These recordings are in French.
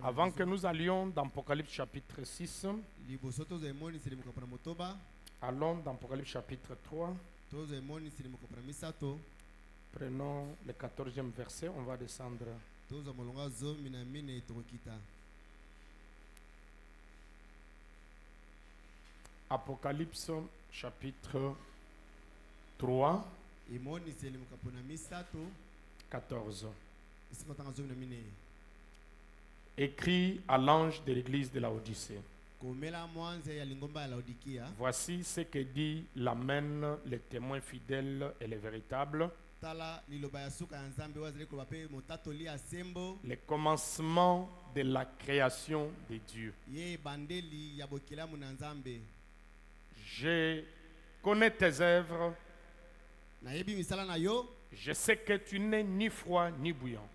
Avant que nous allions dans Apocalypse chapitre 6, allons dans Apocalypse chapitre 3. Prenons le 14e verset, on va descendre. Apocalypse chapitre 3, 14. Écrit à l'ange de l'église de Laodicée. Voici ce que dit l'Amen, le témoin fidèle et le véritable. Le commencement de la création de Dieu. Je connais tes œuvres. Je sais que tu n'es ni froid ni bouillant.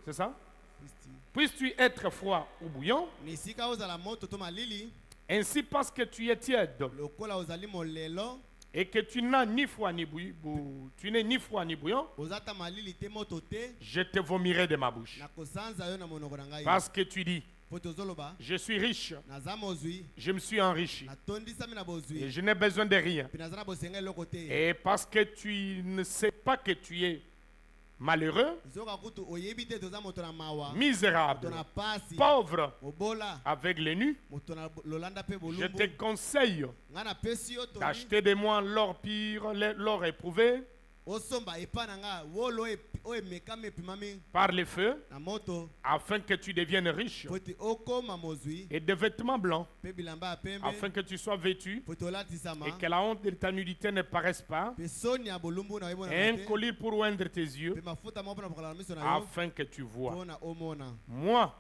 C'est ça? Puisses-tu être froid ou bouillant? Ainsi parce que tu es tiède et que tu n'as ni froid ni bouillant, je te vomirai de ma bouche. Parce que tu dis, je suis riche, je me suis enrichi et je n'ai besoin de rien. Et parce que tu ne sais pas que tu es malheureux, misérable, pauvre, avec les nus, je te conseille d'acheter de moi l'or pur, l'or éprouvé par le feu, afin que tu deviennes riche, et de vêtements blancs, afin que tu sois vêtu, et que la honte de ta nudité ne paraisse pas, et un collier pour oindre tes yeux, afin que tu vois. Moi,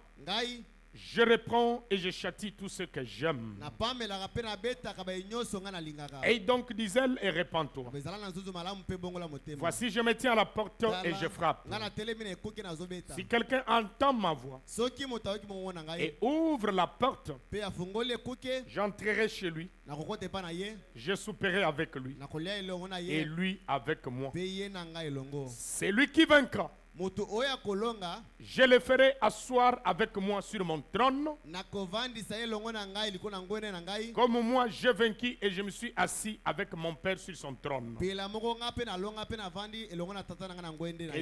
je reprends et je châtie tout ce que j'aime. Et donc, dis-elle, et répands-toi. Voici, je me tiens à la porte et je frappe. Si quelqu'un entend ma voix et ouvre la porte, j'entrerai chez lui, je souperai avec lui et lui avec moi. C'est lui qui vaincra. Je le ferai asseoir avec moi sur mon trône, comme moi j'ai vaincu et je me suis assis avec mon Père sur son trône. Et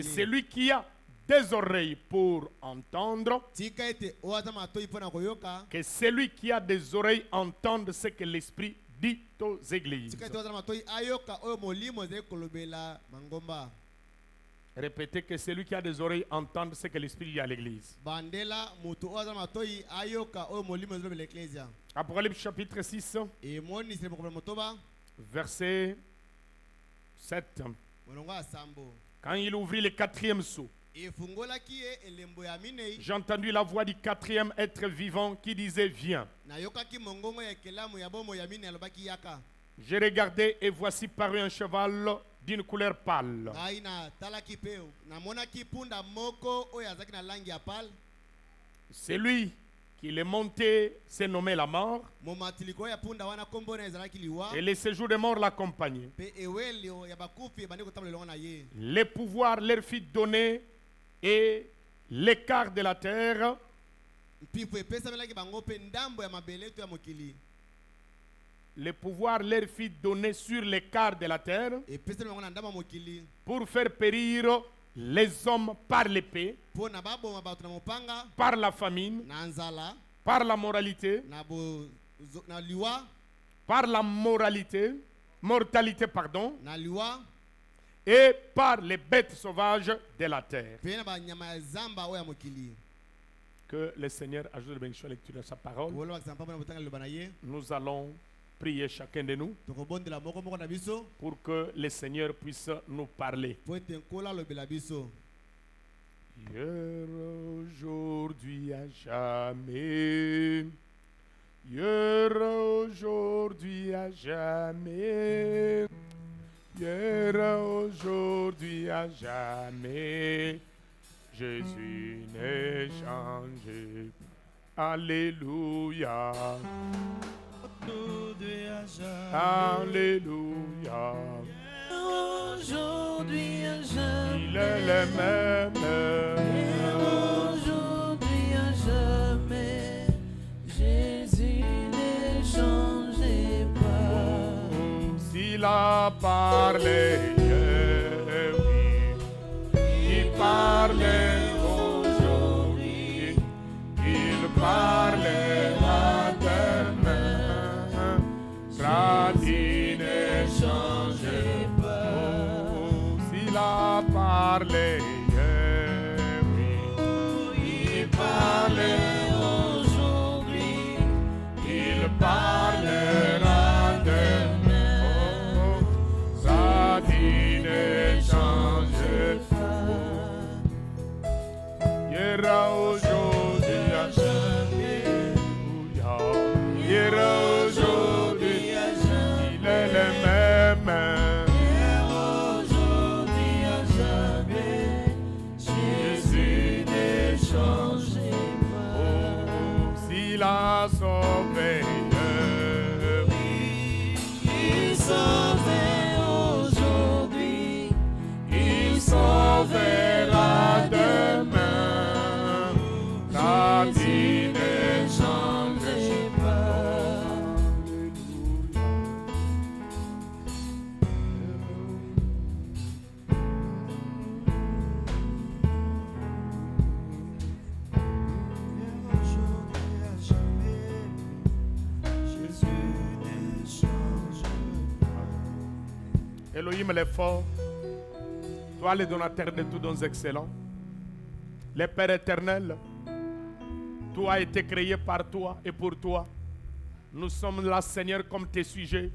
celui qui a des oreilles pour entendre, que celui qui a des oreilles entende ce que l'Esprit dit aux églises. Répétez que celui qui a des oreilles entende ce que l'Esprit dit à l'église. Apocalypse chapitre 6, verset 7. Quand il ouvrit le 4e sceau, j'ai entendu la voix du 4e être vivant qui disait, viens. J'ai regardé et voici paru un cheval d'une couleur pâle. Celui qui l'est monté s'est nommé la mort, et le séjour des morts l'accompagnait. Les pouvoirs leur fut donné et l'écart de la terre le pouvoir leur fut donné sur l'écart de la terre pour faire périr les hommes par l'épée, par la famine, par la mortalité, et par les bêtes sauvages de la terre. Que le Seigneur ajoute de bénédiction à la lecture de sa parole. Nous allons prier chacun de nous pour que le Seigneur puisse nous parler. Hier, aujourd'hui, à jamais. Hier, aujourd'hui, à jamais. Hier, aujourd'hui, à jamais. Jésus n'est changé. Alléluia. Alléluia. aujourd'hui à jamais. Il est le même. Hier, aujourd'hui à jamais. Jésus ne changeait pas. S'il a parlé, oui, il parlait aujourd'hui, il parlera demain. Il ne changeait pas. S'il a parlé, oui, il parlait aujourd'hui, il parlera demain. Ça dit ne change pas. Hier aujourd'hui à jamais. Hier aujourd'hui à jamais. Il est le même. Hier, aujourd'hui à jamais. Jésus ne changeait pas. S'il a sauvé, Il sauvait aujourd'hui. il sauvera demain. Ça dit ne change pas. Aujourd'hui à jamais. Jésus ne change pas. Elohim les forts, toi le donateur de tous dons excellents, le Père éternel, tout a été créé par toi et pour toi. Nous sommes là, Seigneur, comme tes sujets,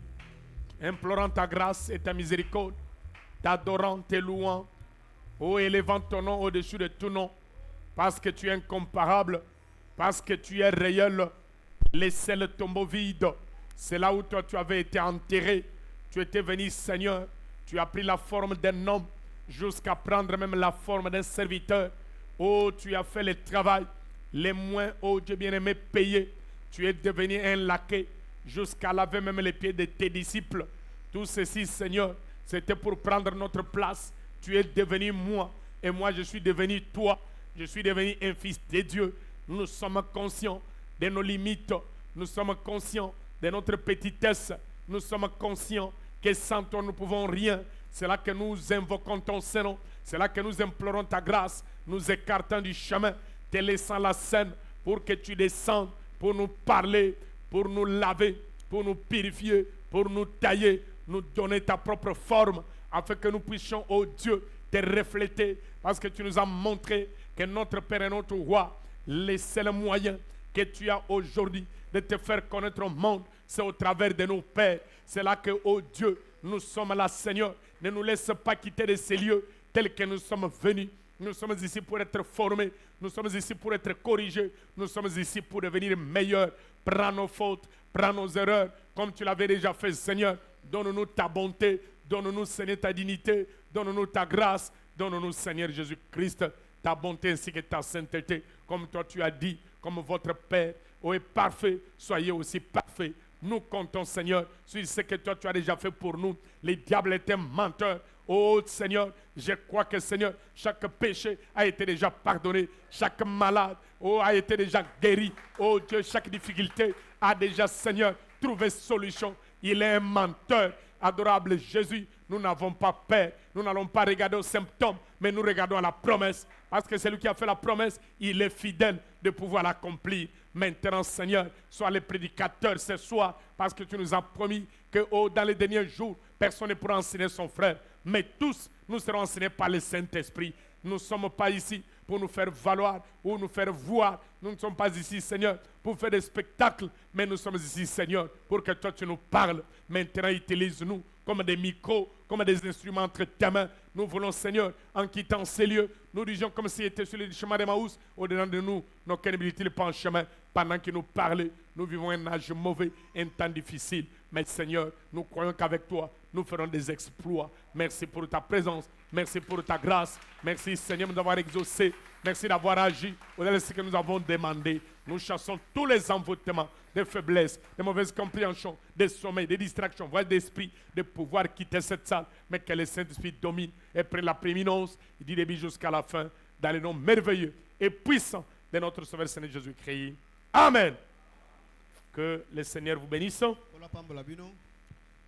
implorant ta grâce et ta miséricorde, t'adorant, te louant, oh, élevant ton nom au-dessus de tout nom, parce que tu es incomparable, parce que tu es réel. Laissez le tombeau vide, c'est là où toi tu avais été enterré. Tu étais venu, Seigneur, tu as pris la forme d'un homme jusqu'à prendre même la forme d'un serviteur. Oh, tu as fait le travail, les moins, oh Dieu bien-aimé, payés. Tu es devenu un laquais jusqu'à laver même les pieds de tes disciples. Tout ceci, Seigneur, c'était pour prendre notre place. Tu es devenu moi et moi je suis devenu toi. Je suis devenu un fils de Dieu. Nous sommes conscients de nos limites. Nous sommes conscients de notre petitesse. Nous sommes conscients que sans toi nous ne pouvons rien. C'est là que nous invoquons ton Saint-Nom. C'est là que nous implorons ta grâce. Nous écartons du chemin, te laissant la scène pour que tu descendes, pour nous parler, pour nous laver, pour nous purifier, pour nous tailler, nous donner ta propre forme, afin que nous puissions, oh Dieu, te refléter. Parce que tu nous as montré que notre Père et notre Roi, le seul moyen que tu as aujourd'hui de te faire connaître au monde, c'est au travers de nos pères. C'est là que, oh Dieu, nous sommes là, Seigneur. Ne nous laisse pas quitter de ces lieux tels que nous sommes venus. Nous sommes ici pour être formés. Nous sommes ici pour être corrigés. Nous sommes ici pour devenir meilleurs. Prends nos fautes, prends nos erreurs, comme tu l'avais déjà fait, Seigneur. Donne-nous ta bonté. Donne-nous, Seigneur, ta dignité. Donne-nous ta grâce. Donne-nous, Seigneur Jésus-Christ, ta bonté ainsi que ta sainteté. Comme toi tu as dit, comme votre Père est parfait, soyez aussi parfait. Nous comptons, Seigneur, sur ce que toi tu as déjà fait pour nous. Les diables étaient menteurs. Oh Seigneur, je crois que Seigneur, chaque péché a été déjà pardonné. Chaque malade, oh, a été déjà guéri. Oh Dieu, chaque difficulté a déjà, Seigneur, trouvé solution. Il est un menteur. Adorable Jésus, nous n'avons pas peur. Nous n'allons pas regarder aux symptômes, mais nous regardons à la promesse. Parce que celui qui a fait la promesse, il est fidèle de pouvoir l'accomplir. Maintenant, Seigneur, sois le prédicateur ce soir, parce que tu nous as promis que dans les derniers jours, personne ne pourra enseigner son frère, mais tous, nous serons enseignés par le Saint-Esprit. Nous ne sommes pas ici pour nous faire valoir ou nous faire voir. Nous ne sommes pas ici, Seigneur, pour faire des spectacles, mais nous sommes ici, Seigneur, pour que toi tu nous parles. Maintenant, utilise-nous comme des micros, comme des instruments entre tes mains. Nous voulons, Seigneur, en quittant ces lieux, nous disions comme s'il était sur le chemin d'Emmaüs, au-dedans de nous, nos cœurs n'habitent pas en chemin. Pendant qu'il nous parlait, nous vivons un âge mauvais, un temps difficile. Mais Seigneur, nous croyons qu'avec toi, nous ferons des exploits. Merci pour ta présence. Merci pour ta grâce. Merci, Seigneur, d'avoir exaucé Merci d'avoir agi au-delà de ce que nous avons demandé. Nous chassons tous les envoûtements, des faiblesses, des mauvaises compréhensions, des sommeils, des distractions, voire d'esprit, de pouvoir quitter cette salle, mais que le Saint-Esprit domine et prenne la prééminence du début jusqu'à la fin, dans le nom merveilleux et puissant de notre Sauveur Seigneur Jésus-Christ. Amen. Que le Seigneur vous bénisse.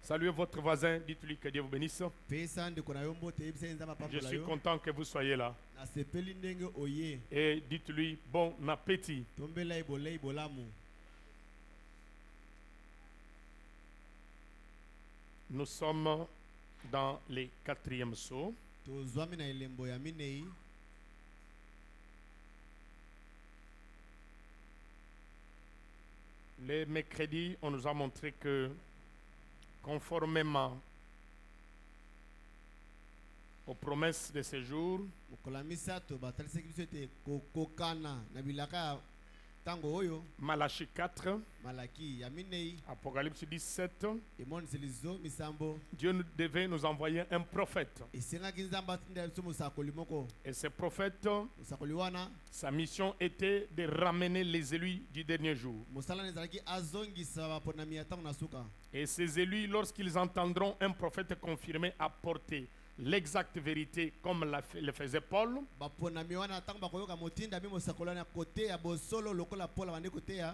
Saluez votre voisin, dites-lui que Dieu vous bénisse. Je suis content que vous soyez là. Et dites-lui bon appétit. Nous sommes dans les 4e sauts. Le mercredi, on nous a montré que conformément aux promesses de ce jour, Malachie 4, Apocalypse 17, Dieu devait nous envoyer un prophète. Et ce prophète, sa mission était de ramener les élus du dernier jour. Et ces élus, lorsqu'ils entendront un prophète confirmé apporter l'exacte vérité comme le faisait Paul,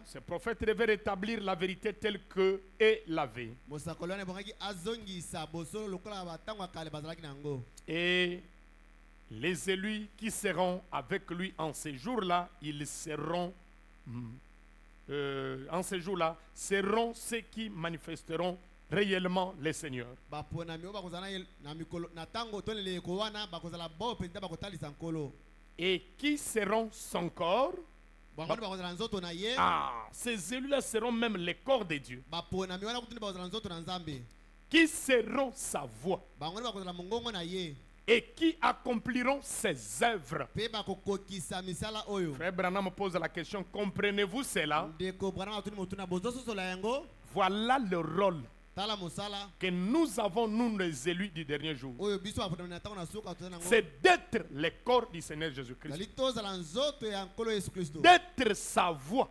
ce prophète devait rétablir la vérité telle que est la vie. Et les élus qui seront avec lui en ces jours-là, ils seront en ces jours-là, seront ceux qui manifesteront réellement les seigneurs. Et qui seront son corps? Ces élus-là seront même les corps de Dieu. Qui seront sa voix? Et qui accompliront ses œuvres. Frère Branham me pose la question, comprenez-vous cela? Voilà le rôle que nous avons, nous les élus du dernier jour. C'est d'être le corps du Seigneur Jésus-Christ. D'être sa voix.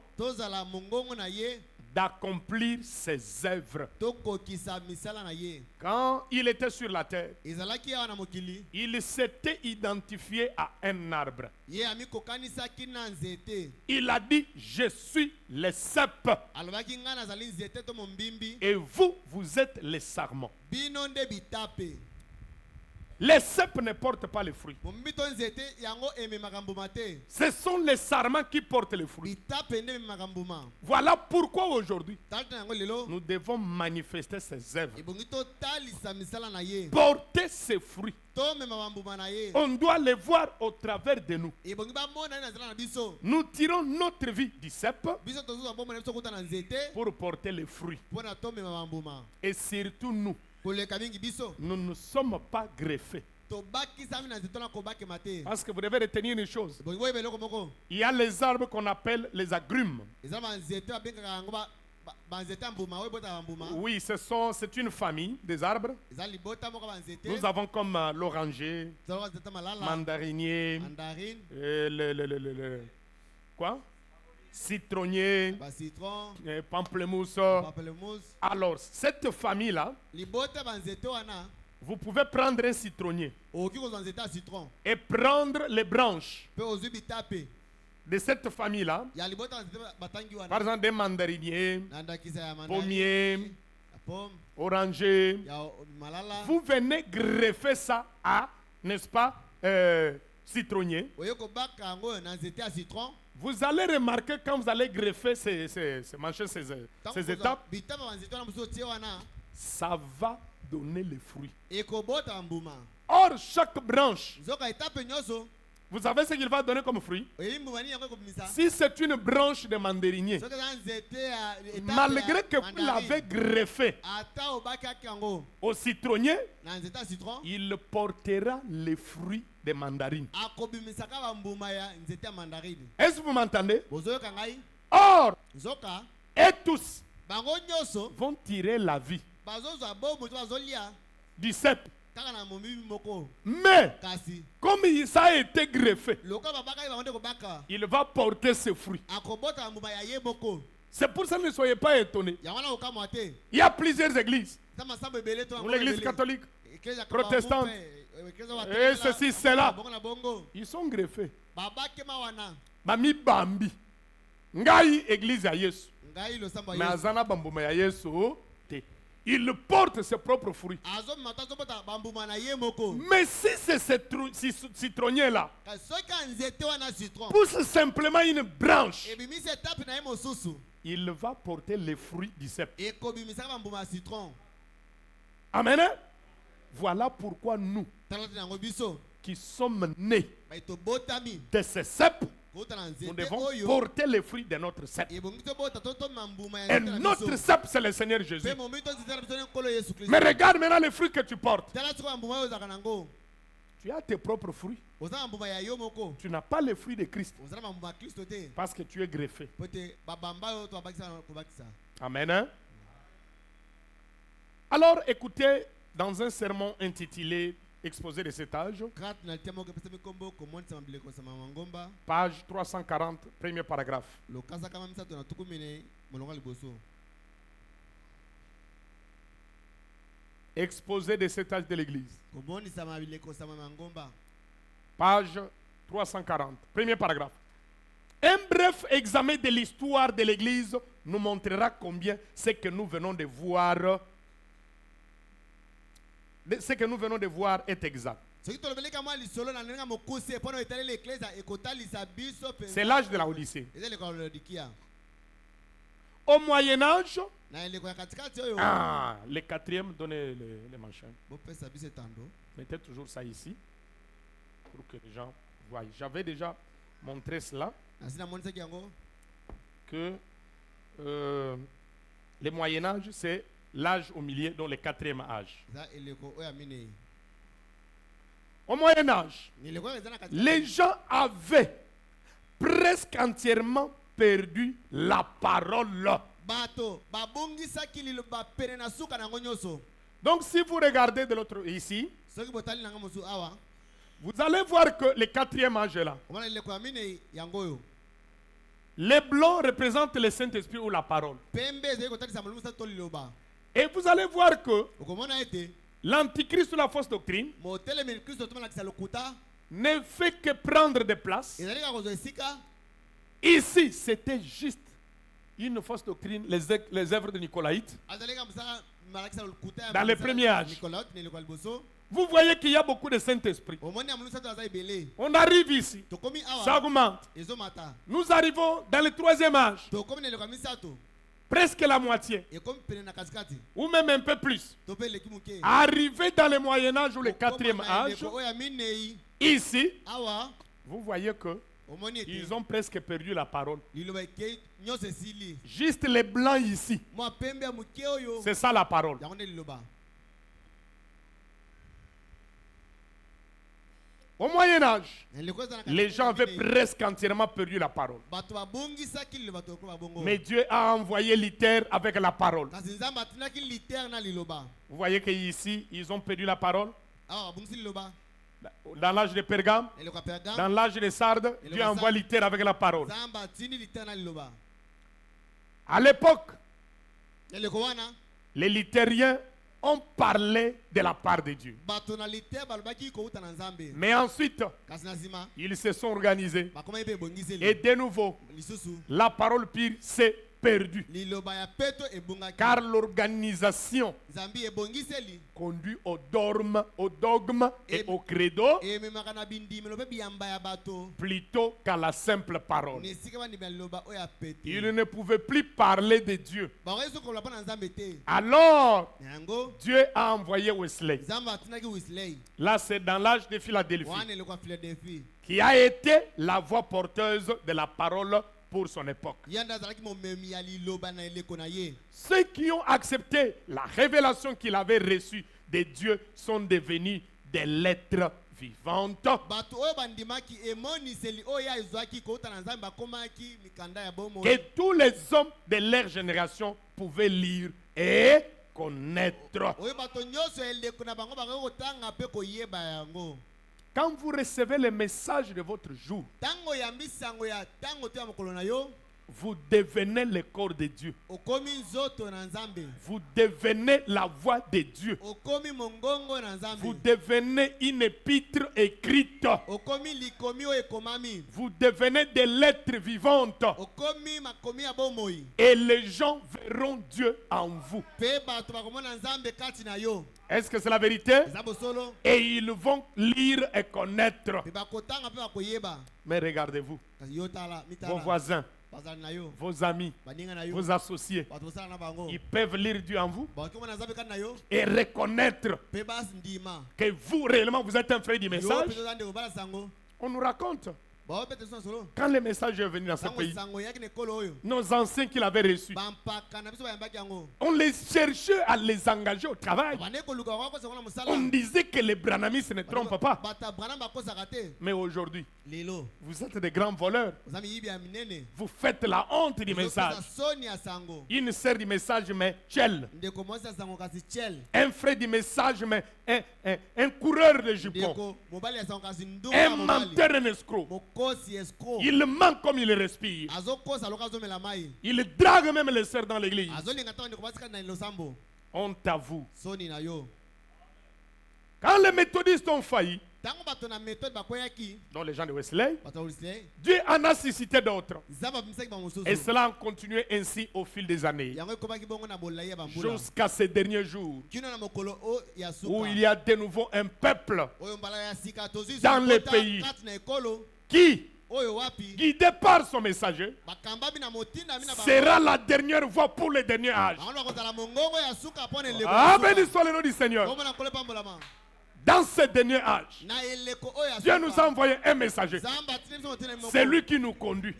D'accomplir ses œuvres. Quand il était sur la terre, il s'était identifié à un arbre. Il a dit, je suis le cep. Et vous, vous êtes les sarments. Les cèpes ne portent pas les fruits. Ce sont les sarments qui portent les fruits. Voilà pourquoi aujourd'hui, nous devons manifester ces œuvres. Porter ces fruits. On doit les voir au travers de nous. Nous tirons notre vie du cep pour porter les fruits. Et surtout nous. Nous ne sommes pas greffés. Parce que vous devez retenir une chose. Il y a les arbres qu'on appelle les agrumes. Oui, c'est une famille des arbres. Nous avons comme l'oranger, mandarinier, quoi? Citronnier, pamplemousse. Alors, cette famille-là, vous pouvez prendre un citronnier et prendre les branches de cette famille-là, par exemple des mandariniers, pommiers, orangers. Vous venez greffer ça à, n'est-ce pas, citronnier. Vous allez remarquer quand vous allez greffer ces étapes, ça va donner les fruits. Or, chaque branche, vous savez ce qu'il va donner comme fruit? Si c'est une branche de mandarinier, malgré que vous l'avez greffé au citronnier, il portera les fruits des mandarines. Est-ce que vous m'entendez? Or, et tous vont tirer la vie du cep Mais, comme ça a été greffé, il va porter ses fruits. C'est pour ça que ne soyez pas étonnés. Il y a plusieurs églises. L'église catholique, protestante, et ceci, cela. Ils sont greffés. Mami Bambi. Ngai église à Yesu. Mais Azana Bambuma ya Yesu. Il porte ses propres fruits. Mais si c'est ce citronnier-là pousse simplement une branche, il va porter les fruits du cep. Amen. Voilà pourquoi nous, qui sommes nés de ce cep, nous devons porter les fruits de notre cep. Et notre cep, c'est le Seigneur Jésus. Mais regarde maintenant les fruits que tu portes. Tu as tes propres fruits. Tu n'as pas les fruits de Christ. Parce que tu es greffé. Amen. Hein? Alors écoutez, dans un sermon intitulé Exposé de cet âge, page 340, premier paragraphe. Exposé de cet âge de l'Église. Page 340, premier paragraphe. Un bref examen de l'histoire de l'Église nous montrera combien ce que nous venons de voir est exact. C'est l'âge de la Odyssée. Au Moyen-Âge, le quatrième, donnez les machins. Mettez toujours ça ici pour que les gens voient. J'avais déjà montré cela, que le Moyen-Âge, c'est l'âge au milieu, donc le quatrième âge. Au Moyen-Âge, les gens avaient presque entièrement perdu la parole. Donc si vous regardez de l'autre ici, vous allez voir que le quatrième âge est là. Les blancs représentent le Saint-Esprit ou la parole. Et vous allez voir que l'antichrist ou la fausse doctrine ne fait que prendre des places. Ici, c'était juste une fausse doctrine, les œuvres de Nicolaïtes. Dans le premier âge. Vous voyez qu'il y a beaucoup de Saint-Esprit. On arrive ici. Ça augmente. Nous arrivons dans le troisième âge. Presque la moitié. Ou même un peu plus. Arrivé dans le Moyen-Âge ou le quatrième âge. Ici, vous voyez que ils ont presque perdu la parole. Juste les blancs ici. C'est ça la parole. Au Moyen-Âge, les gens avaient presque entièrement perdu la parole. Mais Dieu a envoyé Luther avec la parole. Vous voyez qu'ici, ils ont perdu la parole. Dans l'âge de Pergame, dans l'âge de Sardes, Dieu envoie Luther avec la parole. À l'époque, les luthériens ont parlé de la part de Dieu. Mais ensuite, ils se sont organisés. Et de nouveau, la parole pure s'est perdue. Car l'organisation conduit au dogme et au credo plutôt qu'à la simple parole. Il ne pouvait plus parler de Dieu. Alors, Dieu a envoyé Wesley. Là, c'est dans l'âge de Philadelphie, qui a été la voix porteuse de la parole pour son époque. Ceux qui ont accepté la révélation qu'il avait reçue de Dieu sont devenus des lettres vivantes que tous les hommes de leur génération pouvaient lire et connaître. Quand vous recevez le message de votre jour, vous devenez le corps de Dieu. Vous devenez la voix de Dieu. Vous devenez une épître écrite. Vous devenez des lettres vivantes. Et les gens verront Dieu en vous. Est-ce que c'est la vérité? Et ils vont lire et connaître. Mais regardez-vous, vos voisins, vos amis, vos associés, ils peuvent lire Dieu en vous et reconnaître que vous réellement vous êtes un frère du message. On nous raconte quand le message est venu dans ce pays, nos anciens qui l'avaient reçu, on les cherchait à les engager au travail. On disait que les branamistes ne trompent pas. Mais aujourd'hui, vous êtes des grands voleurs. Vous faites la honte du message. Une sœur du message, mais tchel. Un frère du message, mais un coureur de jupons. Un menteur, un escroc. Il ment comme il respire. Il drague même les sœurs dans l'église. Honte à vous. Quand les méthodistes ont failli, dont les gens de Wesley, Dieu en a suscité d'autres. Et cela a continué ainsi au fil des années. Jusqu'à ces derniers jours, où il y a de nouveau un peuple dans les pays qui, guidé par son messager, sera la dernière voix pour le dernier âge. Ah, béni soit le nom du Seigneur. Dans ce dernier âge, Dieu nous a envoyé un messager. C'est lui qui nous conduit.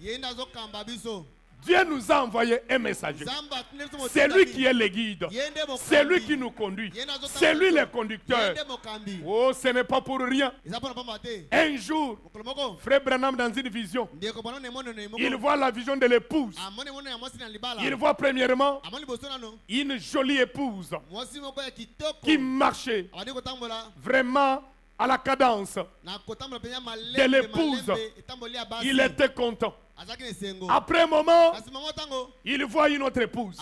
Dieu nous a envoyé un messager. C'est lui qui est le guide. C'est lui qui nous conduit. C'est lui le conducteur. Oh, ce n'est pas pour rien. Un jour, frère Branham dans une vision, il voit la vision de l'épouse. Il voit premièrement une jolie épouse qui marchait vraiment à la cadence de l'épouse. Il était content. Après un moment, il voit une autre épouse,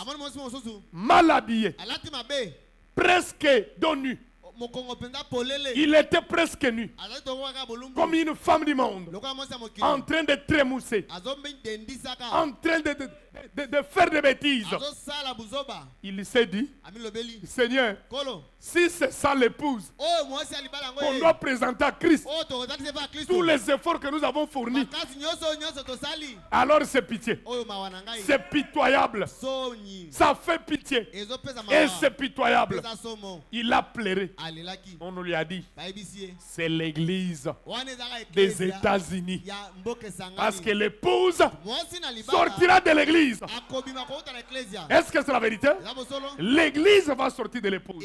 mal habillée, presque dos nu. Il était presque nu, comme une femme du monde, en train de trémousser, en train de faire des bêtises. Il s'est dit, Seigneur, si c'est ça l'épouse qu'on doit présenter à Christ, tous les efforts que nous avons fournis, alors c'est pitié. C'est pitoyable. Ça fait pitié. Et c'est pitoyable. Il a pleuré. On nous lui a dit, c'est l'église des États-Unis. Parce que l'épouse sortira de l'église. Est-ce que c'est la vérité? L'église va sortir de l'épouse.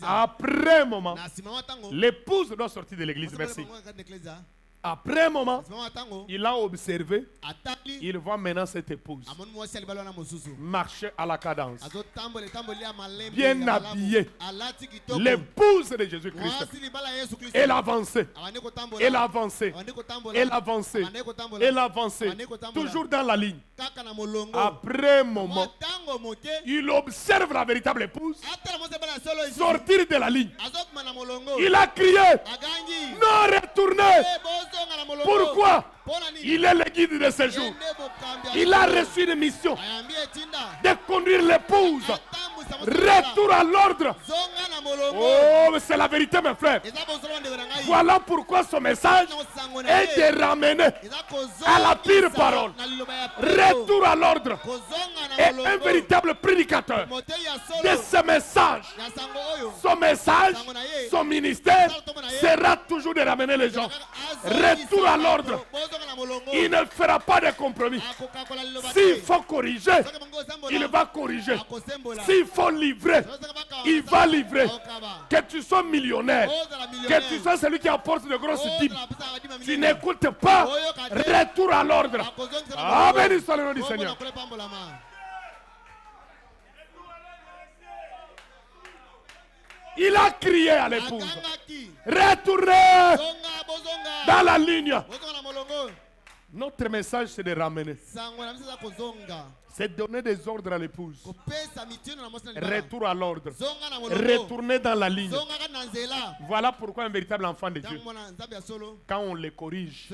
Après un moment, l'épouse doit sortir de l'église. Merci. Après un moment, il a observé, il voit maintenant cette épouse marcher à la cadence, bien habillée, l'épouse de Jésus-Christ. Elle avançait, elle avançait, elle avançait, elle avançait, toujours dans la ligne. Après un moment, il observe la véritable épouse sortir de la ligne. Il a crié, non, retournez. Pourquoi? Il est le guide de ce jour. Il a reçu une mission de conduire l'épouse. Retour à l'ordre. Oh, c'est la vérité, mes frères. Voilà pourquoi son message est de ramener à la pire parole. Retour à l'ordre. Et un véritable prédicateur de ce message. Son message, son ministère sera toujours de ramener les gens. Retour à l'ordre. Il ne fera pas de compromis. S'il faut corriger, il va corriger. S'il faut livrer, il va livrer. Que tu sois millionnaire, que tu sois celui qui apporte de grosses dîmes, tu n'écoutes pas. Retour à l'ordre. Amen. Soit le nom du Seigneur. Il a crié à l'épouse. Retournez dans la ligne. Notre message, c'est de ramener. C'est donner des ordres à l'épouse. Retour à l'ordre. Retourner dans la ligne. Voilà pourquoi un véritable enfant de Dieu, quand on le corrige,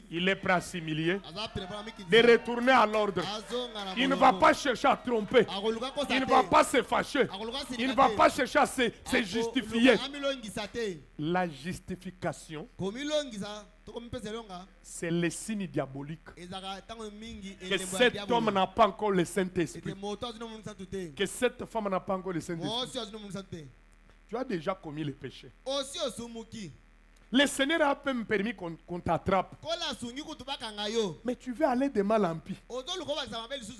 il est prêt à s'humilier, de retourner à l'ordre. Il ne va pas chercher à tromper. Il ne va pas se fâcher. Il ne va pas chercher à se justifier. La justification, c'est le signe diabolique que cet homme n'a pas encore le Saint-Esprit, que cette femme n'a pas encore le Saint-Esprit. Tu as déjà commis le péché. Le Seigneur a même permis qu'on t'attrape. Mais tu veux aller de mal en pis.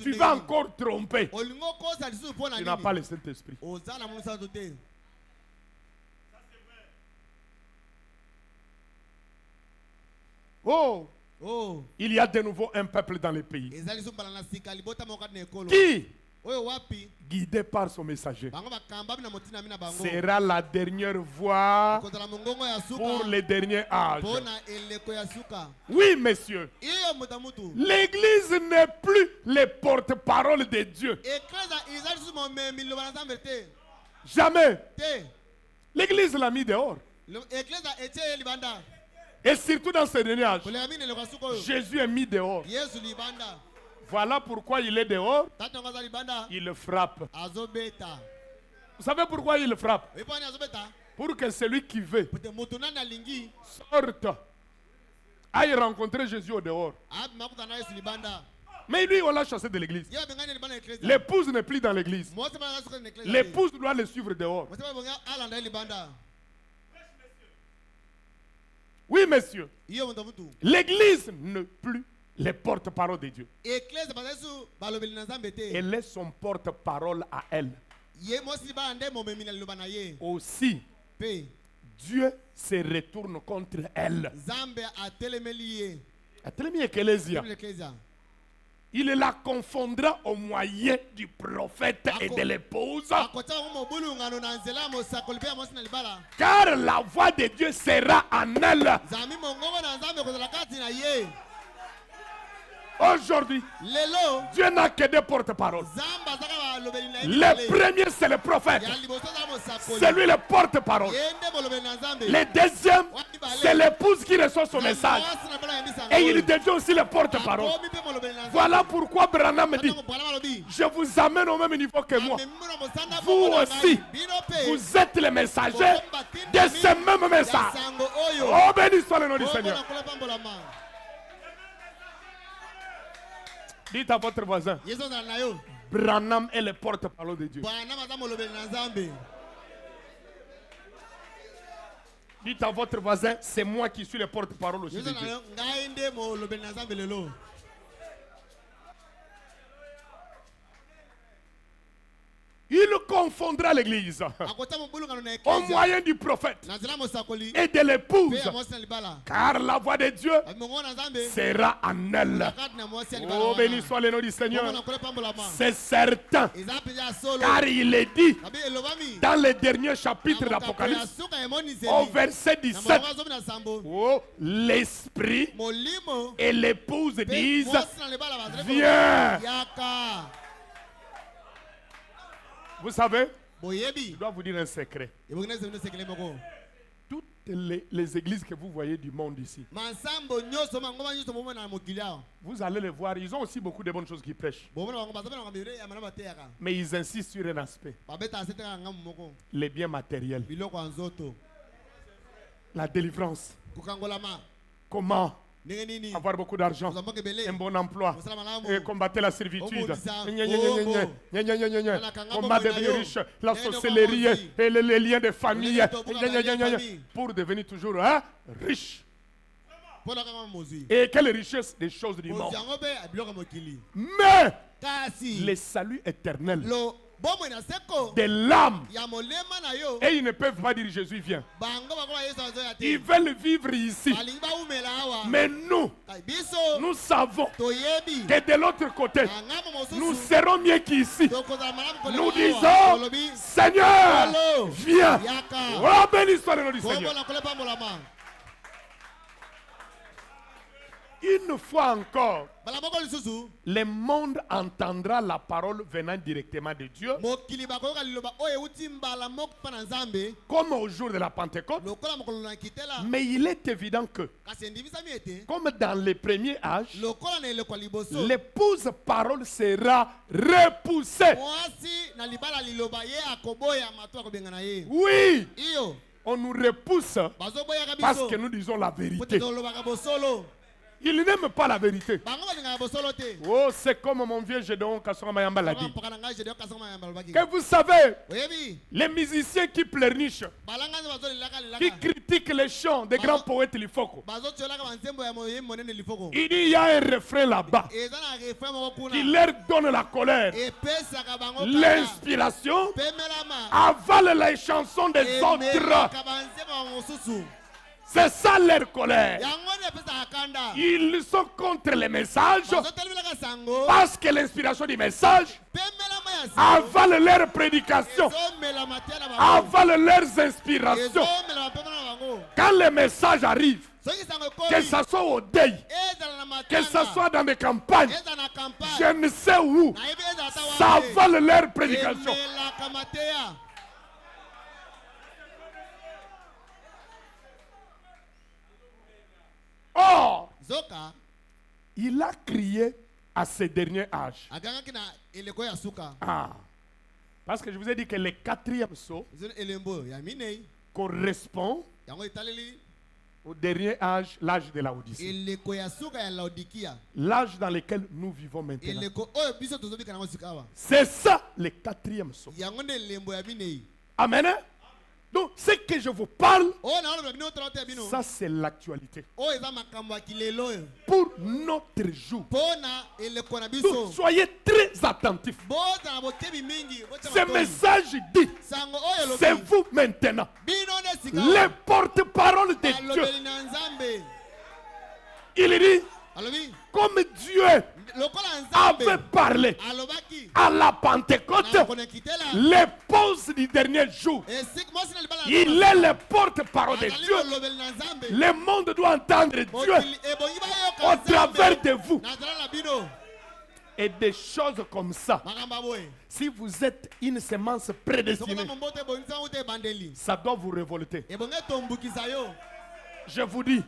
Tu vas encore tromper. Tu n'as pas le Saint-Esprit. Oh, il y a de nouveau un peuple dans le pays qui, guidé par son messager, sera la dernière voix pour les derniers âges. Oui, messieurs, l'Église n'est plus le porte-parole de Dieu. Jamais. L'Église l'a mis dehors. Et surtout dans ce dernier âge, Jésus est mis dehors. Voilà pourquoi il est dehors. Il le frappe. Vous savez pourquoi il le frappe? Pour que celui qui veut sorte, aille rencontrer Jésus au dehors. Mais lui, on l'a chassé de l'église. L'épouse n'est plus dans l'église. L'épouse doit le suivre dehors. Oui, messieurs. L'église n'est plus les porte-parole de Dieu. Elle est son porte-parole à elle. Aussi, Dieu se retourne contre elle. Il la confondra au moyen du prophète et de l'épouse. Car la voix de Dieu sera en elle. Aujourd'hui, Dieu n'a que des porte-paroles. Le premier, c'est le prophète. C'est lui le porte-parole. Le deuxième, c'est l'épouse qui reçoit son message. Et il devient aussi le porte-parole. Voilà pourquoi Branham dit: je vous amène au même niveau que moi. Vous aussi, vous êtes les messagers de ce même message. Oh, béni soit le nom du Seigneur. Dites à votre voisin: Branham est le porte-parole de Dieu. Dites à votre voisin: c'est moi qui suis le porte-parole aussi de Dieu. Il confondra l'église au moyen du prophète et de l'épouse, car la voix de Dieu sera en elle. Oh, béni soit le nom du Seigneur. C'est certain, car il est dit dans le dernier chapitre d'Apocalypse, au verset 17, oh, l'esprit et l'épouse disent: viens. Vous savez, je dois vous dire un secret. Toutes les églises que vous voyez du monde ici, vous allez les voir, ils ont aussi beaucoup de bonnes choses qu'ils prêchent. Mais ils insistent sur un aspect: les biens matériels, la délivrance. Comment avoir beaucoup d'argent, un bon emploi, et combattre la servitude, comment devenir riche, la sorcellerie et les liens de famille, pour devenir toujours riche. Et quelle richesse des choses du monde. Mais le salut éternel de l'âme. Et ils ne peuvent pas dire Jésus vient. Ils veulent vivre ici. Mais nous savons que de l'autre côté, nous serons mieux qu'ici. Nous disons, Seigneur, viens. Oh, bénis-toi le nom du Seigneur. Une fois encore, le monde entendra la parole venant directement de Dieu. Comme au jour de la Pentecôte. Mais il est évident que, comme dans les premiers âges, l'épouse parole sera repoussée. Oui, on nous repousse parce que nous disons la vérité. Il n'aime pas la vérité. Oh, c'est comme mon vieux Gédéon Kassoramayamba l'a dit. Que vous savez, les musiciens qui pleurnichent, qui critiquent les chants des grands poètes Lifoko, il y a un refrain là-bas qui leur donne la colère, l'inspiration, avale les chansons des autres. C'est ça leur colère. Ils sont contre les messages parce que l'inspiration du message avale leur prédication, avale leurs inspirations. Quand le message arrive, que ce soit au deuil, que ce soit dans des campagnes, je ne sais où, ça avale leur prédication. Or, il a crié à ce dernier âge. Ah, parce que je vous ai dit que le quatrième saut correspond au dernier âge, l'âge de la Odyssée. L'âge dans lequel nous vivons maintenant. C'est ça le quatrième saut. Amen. Donc, ce que je vous parle, ça c'est l'actualité. Pour notre jour. Donc, soyez très attentifs. Ce message dit, c'est vous maintenant, les porte-parole de Dieu. Il dit, comme Dieu avait parlé à la Pentecôte, l'épouse du dernier jour, il est le porte-parole de Dieu. Le monde doit entendre Dieu au travers de vous. Et des choses comme ça, si vous êtes une semence prédestinée, ça doit vous révolter. Je vous dis,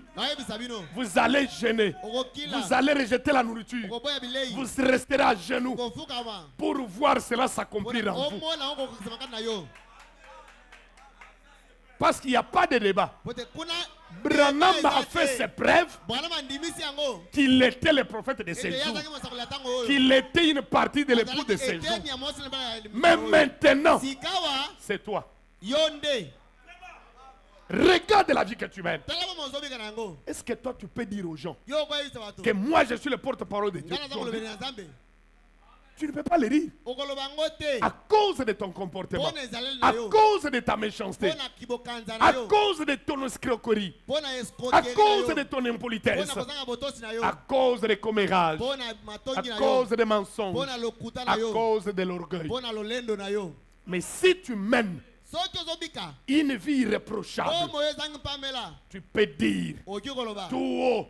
vous allez gêner, vous allez rejeter la nourriture, vous resterez à genoux pour voir cela s'accomplir en vous. Parce qu'il n'y a pas de débat. Branham a fait ses preuves qu'il était le prophète de ses jours, qu'il était une partie de l'époux de ses jours. Mais maintenant, c'est toi. Regarde la vie que tu mènes. Est-ce que toi tu peux dire aux gens que moi je suis le porte-parole de Dieu? Tu ne peux pas le dire. À cause de ton comportement, à cause de ta méchanceté, à cause de ton escroquerie, à cause de ton impolitesse, à cause des commérages, à cause des mensonges, à cause de l'orgueil. Mais si tu mènes une vie irréprochable, tu peux dire tout haut,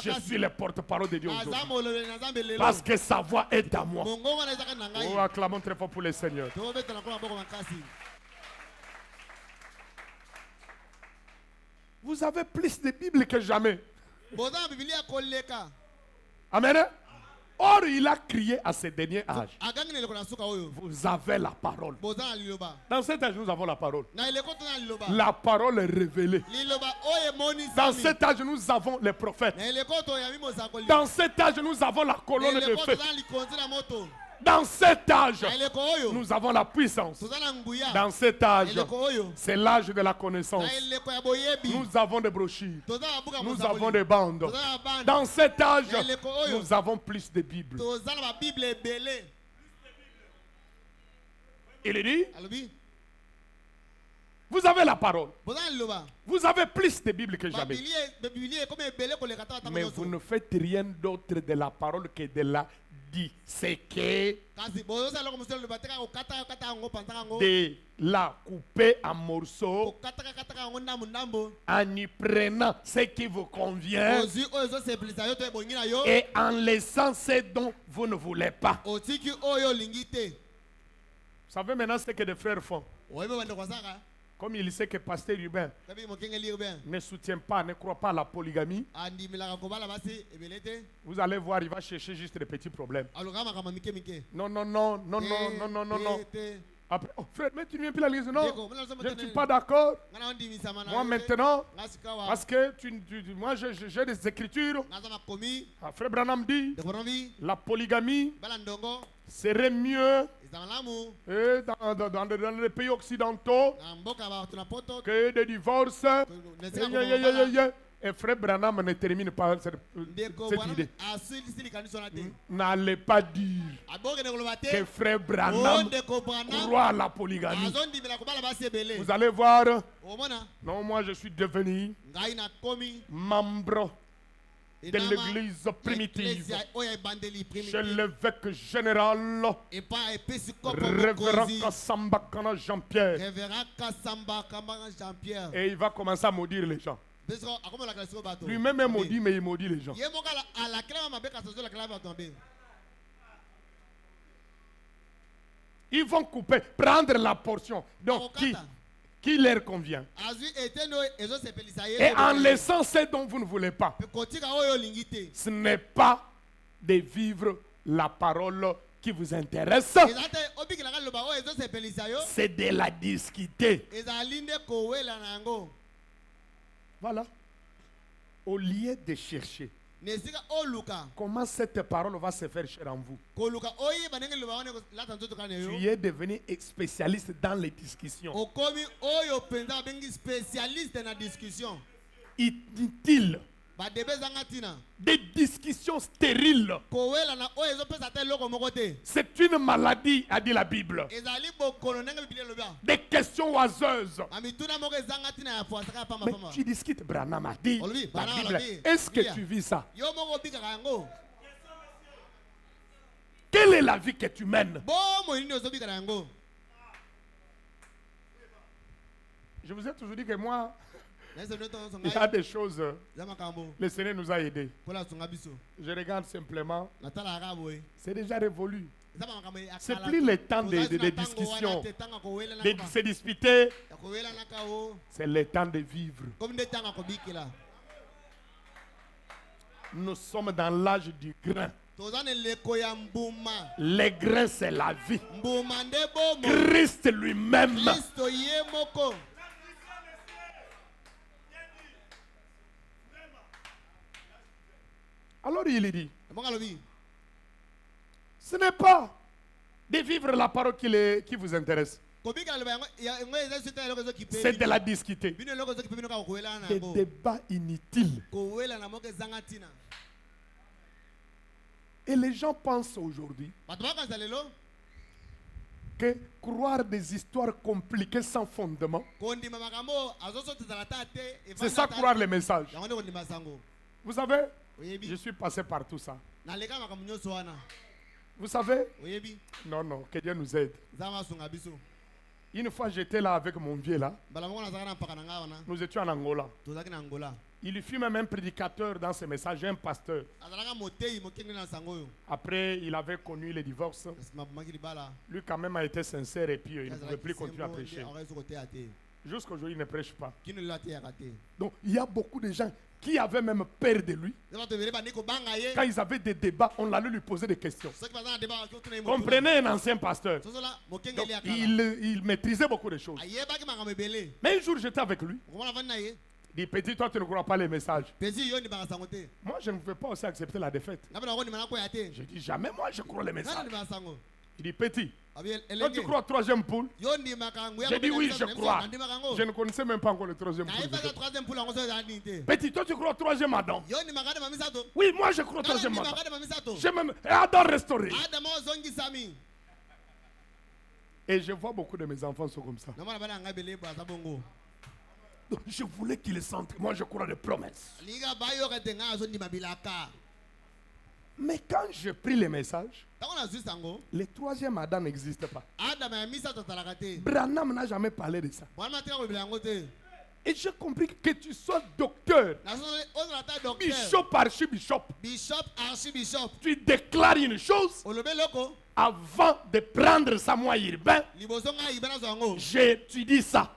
je suis le porte-parole de Dieu aujourd'hui. Parce que sa voix est à moi. Oh, acclamons très fort pour le Seigneur. Vous avez plus de Bible que jamais. Amen. Or, il a crié à ce dernier âge. Vous avez la parole. Dans cet âge, nous avons la parole. La parole est révélée. Dans cet âge, nous avons les prophètes. Dans cet âge, nous avons la colonne de feu. Dans cet âge, nous avons la puissance. Dans cet âge, c'est l'âge de la connaissance. Nous avons des brochures. Nous avons des bandes. Dans cet âge, nous avons plus de Bibles. Il dit, vous avez la parole. Vous avez plus de Bible que jamais. Mais vous ne faites rien d'autre de la parole que de la disséquer, de la couper en morceaux, en y prenant ce qui vous convient et en laissant ce dont vous ne voulez pas. Vous savez maintenant ce que les frères font. Comme il sait que Pasteur Hubert ne soutient pas, ne croit pas à la polygamie, vous allez voir, il va chercher juste des petits problèmes. Non. Après, oh, frère, mais tu ne viens plus à l'église? Non, je ne suis pas d'accord. Moi maintenant, parce que moi j'ai des écritures. Frère Branham dit, la polygamie serait mieux dans les pays occidentaux que des divorces. Et frère Branham ne termine pas cette idée. N'allez pas dire que frère Branham croit à la polygamie. Vous allez voir. Non, moi je suis devenu membre de l'église primitive chez l'évêque général révérend Kassamba Kana Jean-Pierre. Et il va commencer à maudire les gens. Lui-même est maudit, mais il maudit les gens. Ils vont couper, prendre la portion donc qui leur convient. Et en laissant ce dont vous ne voulez pas. Ce n'est pas de vivre la parole qui vous intéresse. C'est de la discuter. Voilà. Au lieu de chercher comment cette parole va se faire cher en vous, tu es devenu spécialiste dans les discussions. Inutile. Des discussions stériles. C'est une maladie, a dit la Bible. Des questions oiseuses. Mais tu discutes, Branham a dit, la Bible. Est-ce que tu vis ça? Quelle est la vie que tu mènes? Je vous ai toujours dit que moi, il y a des choses, le Seigneur nous a aidés. Je regarde simplement, c'est déjà révolu. C'est plus le temps de discussion, de se disputer, c'est le temps de vivre. Nous sommes dans l'âge du grain. Le grain, c'est la vie. Christ lui-même. Alors il dit, ce n'est pas de vivre la parole qui vous intéresse. C'est de la discuter. Des débats inutiles. Et les gens pensent aujourd'hui que croire des histoires compliquées sans fondement, c'est ça croire les messages. Vous savez, je suis passé par tout ça. Vous savez? Non, que Dieu nous aide. Une fois j'étais là avec mon vieux là. Nous étions en Angola. Il fut même un prédicateur dans ses messages, un pasteur. Après, il avait connu le divorce. Lui quand même a été sincère et puis il ne pouvait plus continuer à prêcher. Jusqu'à aujourd'hui, il ne prêche pas. Donc, il y a beaucoup de gens qui avaient même peur de lui. Quand ils avaient des débats, on allait lui poser des questions. Comprenez un ancien pasteur. Donc, il maîtrisait beaucoup de choses. Mais un jour, j'étais avec lui. Il dit, petit, toi, tu ne crois pas les messages. Moi, je ne peux pas aussi accepter la défaite. Je dis, jamais moi, je crois les messages. Il dit, petit, toi, tu crois au troisième poule? J'ai dit, oui, je crois. Je ne connaissais même pas encore le troisième poule. Petit, toi, tu crois au troisième Adam? Oui, moi, je crois au troisième Adam. J'ai même Adam restauré. Et je vois beaucoup de mes enfants sont comme ça. Donc je voulais qu'ils sentent. Moi, je crois des promesses. Mais quand je pris les messages, le troisième Adam n'existe pas. Branham n'a jamais parlé de ça. Et j'ai compris que tu sois docteur, bishop, archibishop, tu déclares une chose avant de prendre ça, moi, urbain. J'étudie ça.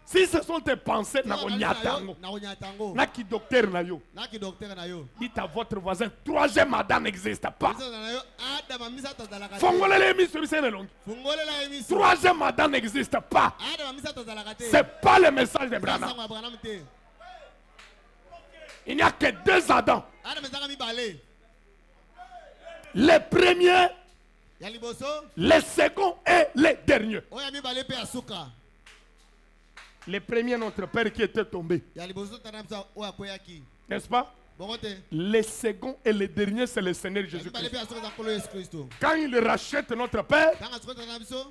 Si ce sont tes pensées, dites à votre voisin, troisième Adam n'existe pas. Troisième Adam n'existe pas. C'est pas le message de Branham. Il n'y a que deux Adams. Les premiers, les seconds et les derniers. Les premiers, notre père qui était tombé. N'est-ce pas? Les seconds et les derniers, c'est le Seigneur Jésus-Christ. Quand il rachète notre père,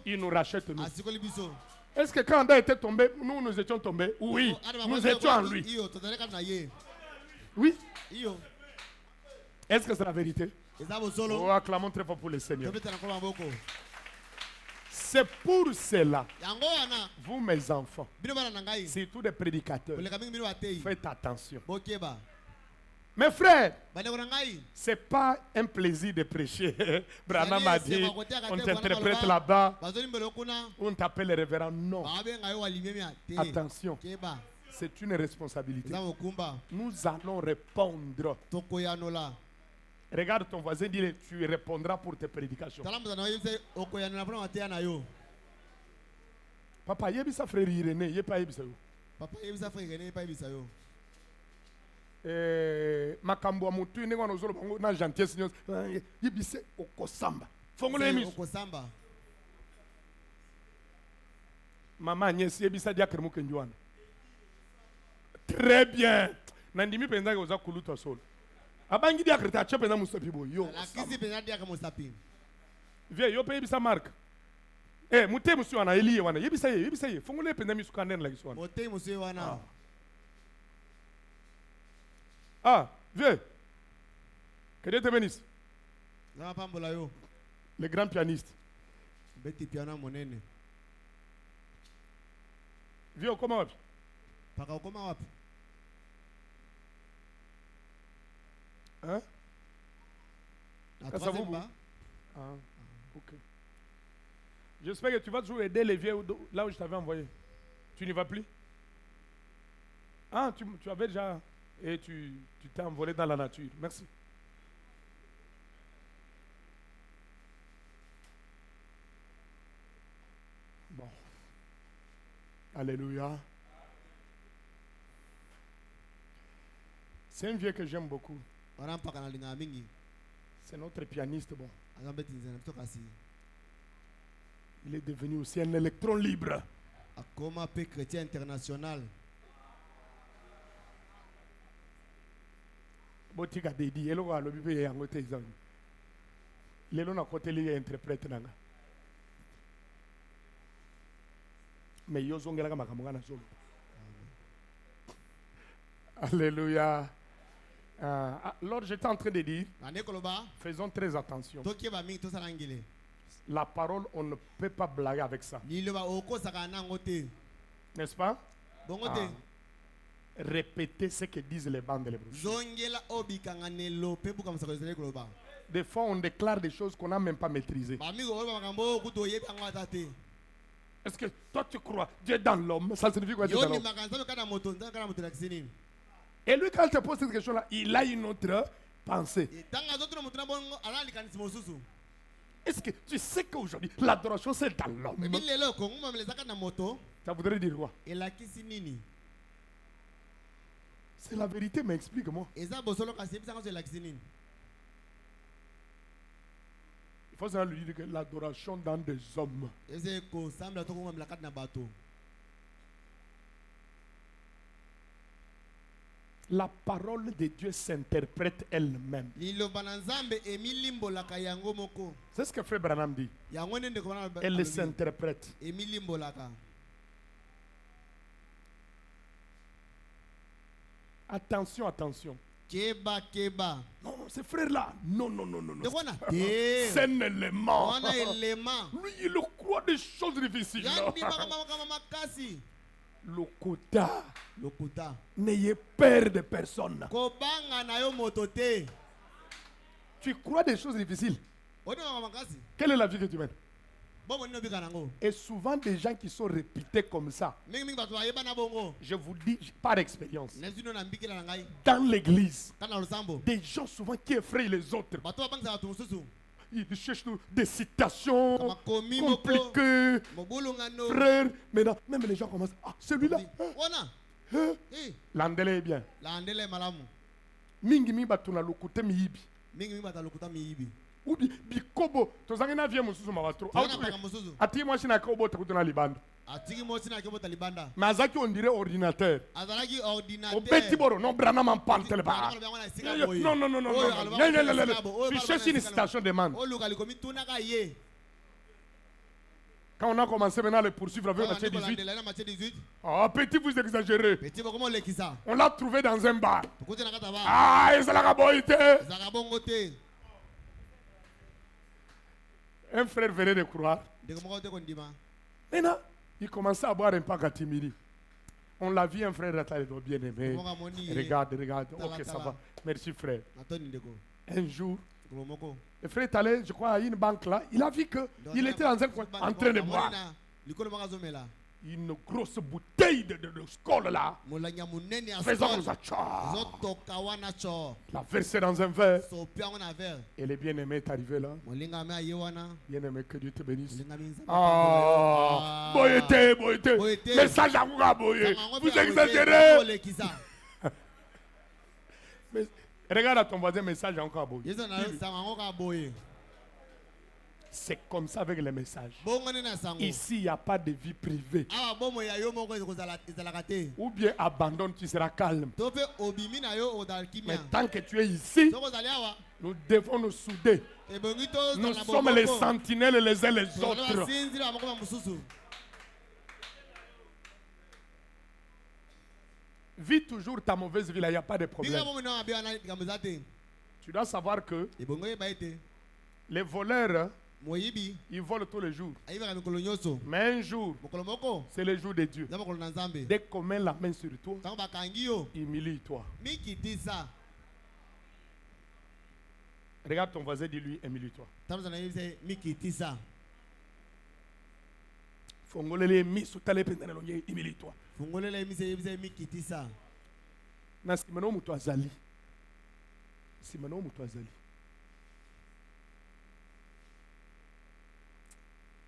il nous rachète nous. Est-ce que quand Adam était tombé, nous étions tombés? Oui, nous étions en lui. Oui. Est-ce que c'est la vérité? Oh, acclamons très fort pour le Seigneur. C'est pour cela, vous mes enfants, surtout des prédicateurs, faites attention. Mes frères, ce n'est pas un plaisir de prêcher. Branham a dit, on t'interprète là-bas, on t'appelle le révérend. Non. Attention, c'est une responsabilité. Nous allons répondre. Regarde ton voisin, dis-le, tu répondras pour tes prédications. Papa, yebisa frère Irénée, yepa yebisa yo. Papa, yebisa frère Irénée, yepa yebisa yo. Makambo amutu ne wana zolo bango na gentillesse nyos yebise okosamba. Fongolo emiso. Okosamba. Maman Agnès yebisa diakre mu kenjuana. Très bien. Nandimi penza ko za kuluta solo. Abangi diakre ta chepe na musapi bo yo. Akisi penza diakre musapi. Viens yo pe yebisa marque. Mute monsieur wana Eli wana yebisa ye fongole penza misu kanen la kiswana. Mute monsieur wana. Viens. Que Dieu te bénisse. Le grand pianiste. Viens, comment wapi? Hein? Ça vous? Ok. J'espère que tu vas toujours aider les vieux là où je t'avais envoyé. Tu n'y vas plus? Tu avais déjà... Et tu t'es envolé dans la nature. Merci. Bon. Alléluia. C'est un vieux que j'aime beaucoup. C'est notre pianiste. Bon. Il est devenu aussi un électron libre. Akoma P chrétien international. Botika dedi elo wa lobi pe yango te izango lelo na côté li interprète nanga mais yo zongela kama kamungana solo. Alléluia. Alors j'étais en train de dire, faisons très attention. La parole, on ne peut pas blaguer avec ça. N'est-ce pas? Répéter ce que disent les bandes de l'Hébreu. Des fois, on déclare des choses qu'on n'a même pas maîtrisées. Est-ce que toi tu crois Dieu est dans l'homme? Ça signifie quoi Dieu est dans l'homme? Et lui, quand il te pose cette question-là, il a une autre pensée. Est-ce que tu sais qu'aujourd'hui, l'adoration c'est dans l'homme? Ça voudrait dire quoi? C'est la vérité, mais explique-moi. Il faut savoir lui dire que l'adoration dans des hommes. La parole de Dieu s'interprète elle-même. C'est ce que Frère Branham dit. Elle s'interprète. Attention, attention. Non, ce frère-là. Non. C'est un élément. Lui, il croit des choses difficiles. Lokuta. N'ayez peur de personne. Tu crois des choses difficiles. Quelle est la vie que tu mènes? Et souvent des gens qui sont réputés comme ça, je vous dis par expérience, dans l'église, des gens souvent qui effrayent les autres. Ils cherchent des citations compliquées. Frère, maintenant, même les gens commencent. Ah, celui-là. L'andele est bien. Mingi mi batuna lokuta miyibi. Ou bikobo. Tozangena via mususu mabatro. Ati moi china kobo takutuna libanda. Mais Azaki on dirait ordinateur. Au petit boro, non, Branham en pantel ba. Non. Tu cherches une citation de man. Quand on a commencé maintenant à le poursuivre avec Matthieu 18. Ah, petit, vous exagérez. On l'a trouvé dans un bar. Ah, il s'est la raboité. Un frère venait de croire. Maintenant, il commençait à boire un peu à Katimiri. On l'a vu, un frère bien aimé. Regarde. Ok, ça va. Merci, frère. Un jour, le frère est allé, je crois, à une banque là. Il a vu qu'il était dans un coin en train de boire. Une grosse bouteille de Skol là. Faisant ça. La versé dans un verre. Et le bien-aimé est arrivé là. Bien-aimé, que Dieu te bénisse. Ah, boyete. Message à vous, boyé. Vous exagérez. Mais, regarde à ton voisin, message encore boyé. C'est comme ça avec les messages. Ici, il n'y a pas de vie privée. Ou bien abandonne, tu seras calme. Mais tant que tu es ici, nous devons nous souder. Nous sommes les sentinelles les uns les autres. Vis toujours ta mauvaise vie, il n'y a pas de problème. Tu dois savoir que les voleurs, ils volent tous les jours. Mais un jour, c'est le jour de Dieu. Dès qu'on met la main sur toi, humilie-toi. Regarde ton voisin, dis-lui, humilie-toi. Humilie-toi.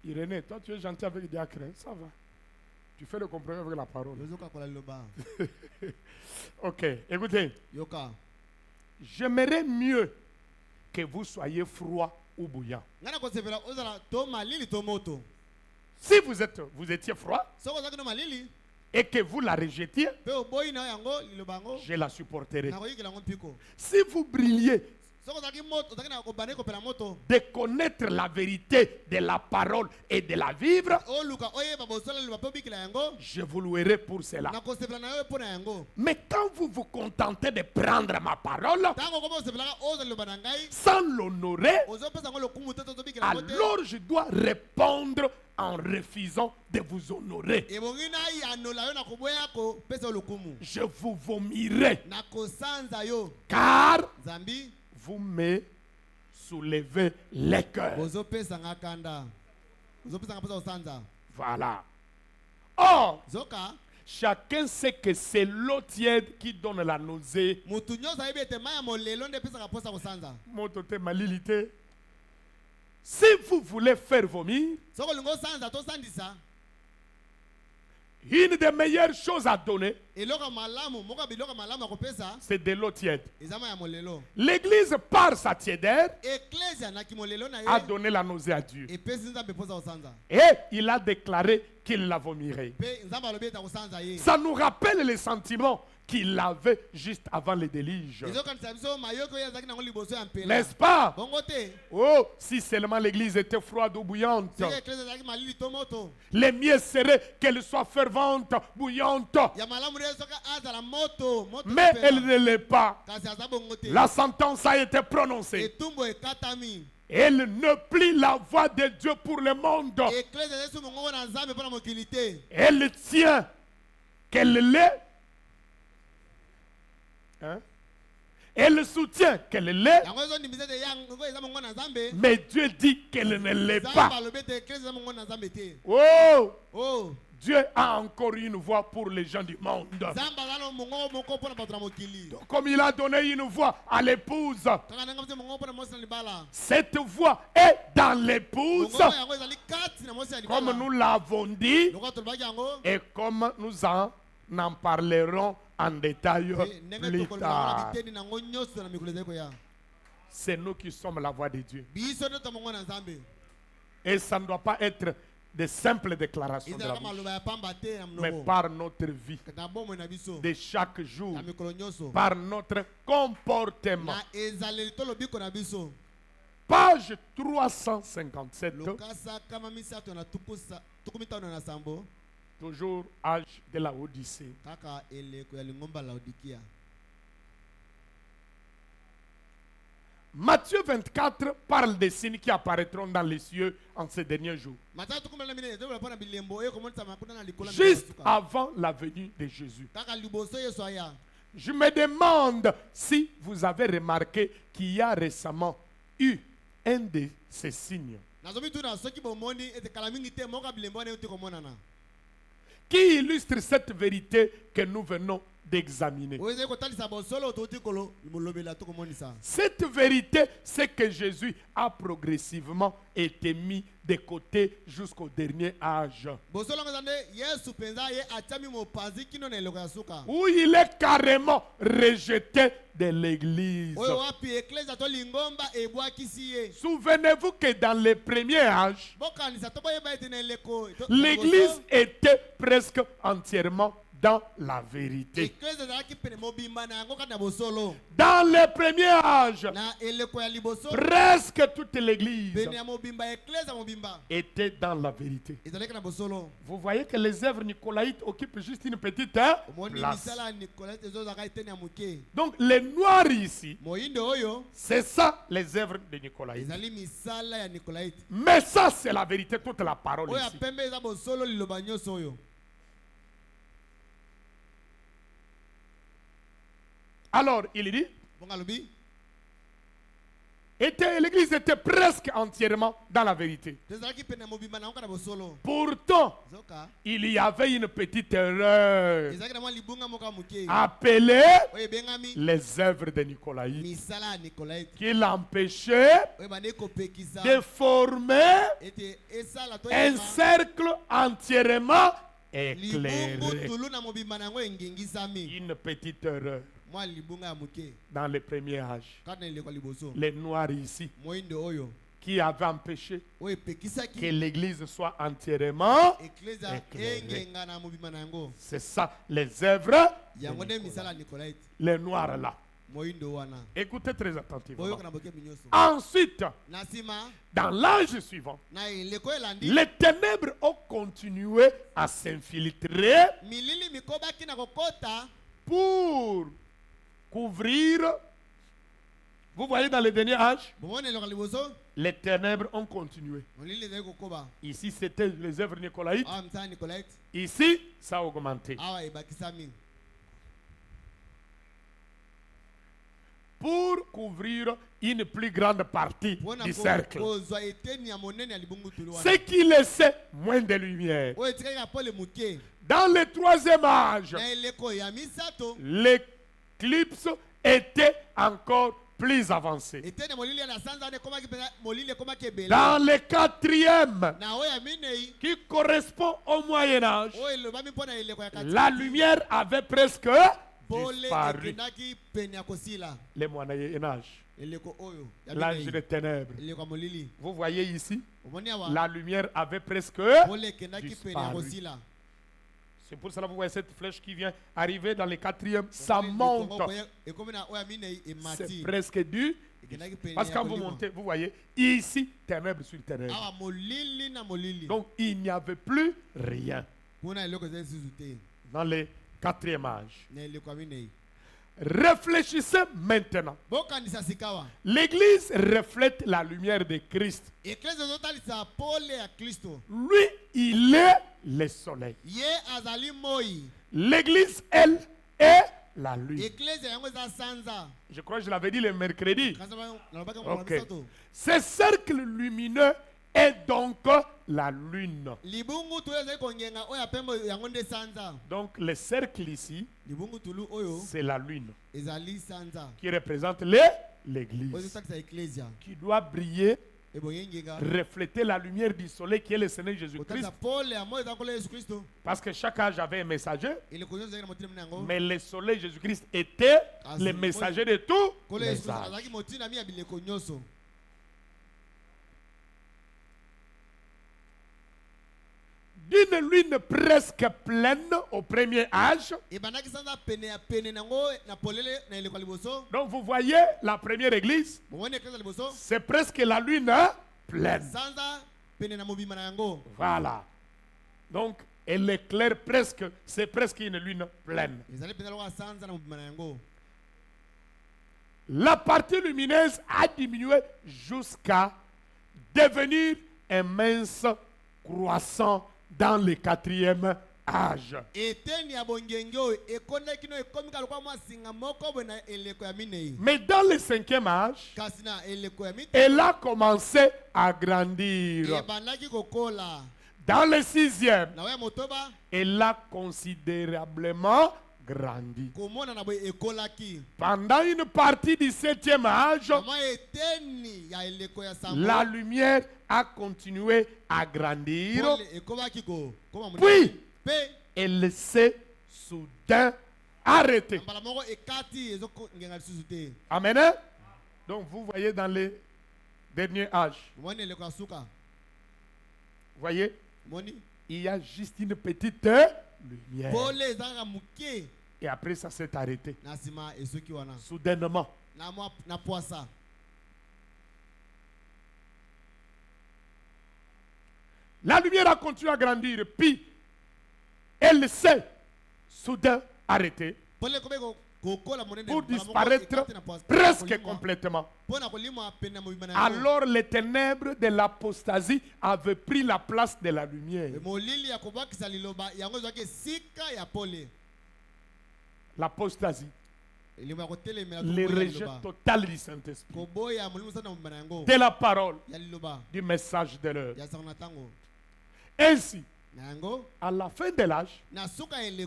Irénée, toi tu es gentil avec Diacre, ça va. Tu fais le compromis avec la parole. Ok, écoutez. J'aimerais mieux que vous soyez froid ou bouillant. Si vous étiez froid et que vous la rejetiez, je la supporterai. Si vous brilliez de connaître la vérité de la parole et de la vivre, je vous louerai pour cela. Mais quand vous vous contentez de prendre ma parole sans l'honorer, alors je dois répondre en refusant de vous honorer. Je vous vomirai, car vous me soulevez les cœurs. Voilà. Or, chacun sait que c'est l'eau tiède qui donne la nausée. Si vous voulez faire vomir, une des meilleures choses à donner, c'est de l'eau tiède. L'église, par sa tiédeur, a donné la nausée à Dieu. Et il a déclaré qu'il la vomirait. Ça nous rappelle les sentiments qu'il avait juste avant le déluge. N'est-ce pas? Oh, si seulement l'église était froide ou bouillante. Le mieux serait qu'elle soit fervente, bouillante. Mais elle ne l'est pas. La sentence a été prononcée. Elle ne plie la voix de Dieu pour le monde. Elle tient qu'elle l'est. Hein? Elle soutient qu'elle l'est, mais Dieu dit qu'elle ne l'est pas. Oh, Dieu a encore une voix pour les gens du monde. Donc, comme il a donné une voix à l'épouse, cette voix est dans l'épouse, comme nous l'avons dit, et comme nous en parlerons en détail plus tard. C'est nous qui sommes la voix de Dieu. Et ça ne doit pas être de simples déclarations de la bouche, mais par notre vie de chaque jour, par notre comportement. Page 357. Toujours âge de la Odyssée. Matthieu 24 parle des signes qui apparaîtront dans les cieux en ces derniers jours. Juste avant la venue de Jésus. Je me demande si vous avez remarqué qu'il y a récemment eu un de ces signes qui illustre cette vérité que nous venons d'examiner. Cette vérité, c'est que Jésus a progressivement été mis de côté jusqu'au dernier âge, où il est carrément rejeté de l'église. Souvenez-vous que dans les premiers âges, l'église était presque entièrement dans la vérité. Dans les premiers âges, presque toute l'église était dans la vérité. Vous voyez que les œuvres nicolaïtes occupent juste une petite place. Donc les noirs ici, c'est ça les œuvres de nicolaïtes. Mais ça c'est la vérité, toute la parole ici. Alors, il dit, l'église était presque entièrement dans la vérité. Pourtant, il y avait une petite erreur appelée les œuvres de nicolaïtes, qui l'empêchait de former un cercle entièrement éclairé. Une petite erreur. Dans les premiers âges, les noirs ici, qui avaient empêché que l'église soit entièrement éclairée. C'est ça, les œuvres, les noirs là. Écoutez très attentivement. Ensuite, dans l'âge suivant, les ténèbres ont continué à s'infiltrer pour couvrir. Vous voyez, dans le dernier âge, les ténèbres ont continué. Ici, c'était les œuvres nicolaïtes. Ici, ça a augmenté. Pour couvrir une plus grande partie du cercle. Ce qui laissait moins de lumière. Dans le troisième âge, l'éclipse était encore plus avancé. Dans le 4e, qui correspond au Moyen-Âge, la lumière avait presque disparu. Le Moyen-Âge, l'âge des ténèbres. Vous voyez ici, la lumière avait presque disparu. C'est pour cela que vous voyez cette flèche qui vient arriver dans le 4e, ça monte. C'est presque du. Parce que quand vous montez, vous voyez, ici, ténèbres sur ténèbres. Donc, il n'y avait plus rien dans le 4e âge. Réfléchissez maintenant. L'église reflète la lumière de Christ. Lui, il est le soleil. L'église, elle, est la lune. Je crois que je l'avais dit le mercredi. Okay. Ce cercle lumineux est donc la lune. Donc le cercle ici, c'est la lune qui représente l'église, qui doit briller, refléter la lumière du soleil qui est le Seigneur Jésus-Christ. Parce que chaque âge avait un messager, mais le soleil Jésus-Christ était le messager de tous les âges. D'une lune presque pleine au premier âge. Donc vous voyez la première église, c'est presque la lune pleine. Voilà. Donc elle éclaire presque, c'est presque une lune pleine. La partie lumineuse a diminué jusqu'à devenir un mince croissant dans le 4e âge. Mais dans le 5e âge, elle a commencé à grandir. Dans le 6e, elle a considérablement grandi. Pendant une partie du 7e âge, la lumière a continué à grandir. Puis, elle s'est soudain arrêtée. Amen. Donc, vous voyez dans les derniers âges, vous voyez, il y a juste une petite lumière. Et après, ça s'est arrêté. Soudainement. La lumière a continué à grandir, puis elle s'est soudain arrêtée pour disparaître presque complètement. Alors les ténèbres de l'apostasie avaient pris la place de la lumière. L'apostasie, le rejet total du Saint-Esprit, de la parole, du message de l'heure. Ainsi, à la fin de l'âge,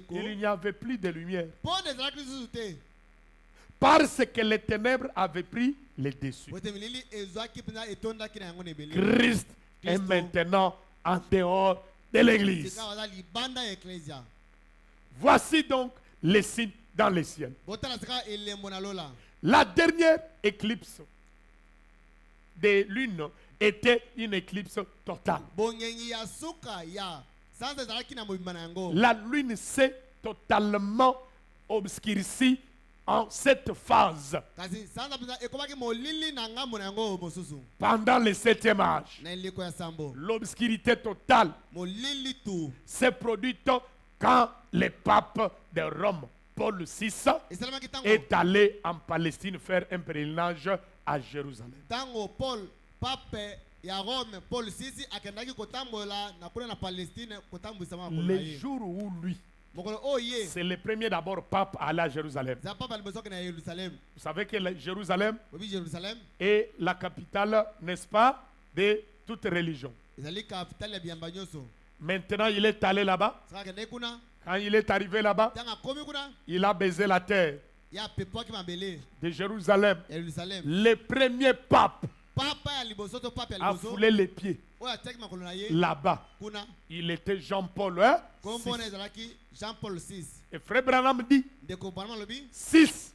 il n'y avait plus de lumière parce que les ténèbres avaient pris le dessus. Christ est maintenant en dehors de l'église. Voici donc les signes dans les ciels. La dernière éclipse de lune était une éclipse totale. La lune s'est totalement obscurcie en cette phase. Pendant le 7e âge, l'obscurité totale s'est produite quand le pape de Rome, Paul VI, est allé en Palestine faire un pèlerinage à Jérusalem. Le jour où lui, c'est le premier d'abord pape à aller à Jérusalem. Vous savez que Jérusalem est la capitale, n'est-ce pas, de toute religion. Maintenant, il est allé là-bas. Quand il est arrivé là-bas, il a baisé la terre. de Jérusalem, les premiers papes, a foulé les pieds là-bas. Il était Jean-Paul VI. Et Frère Branham dit 6,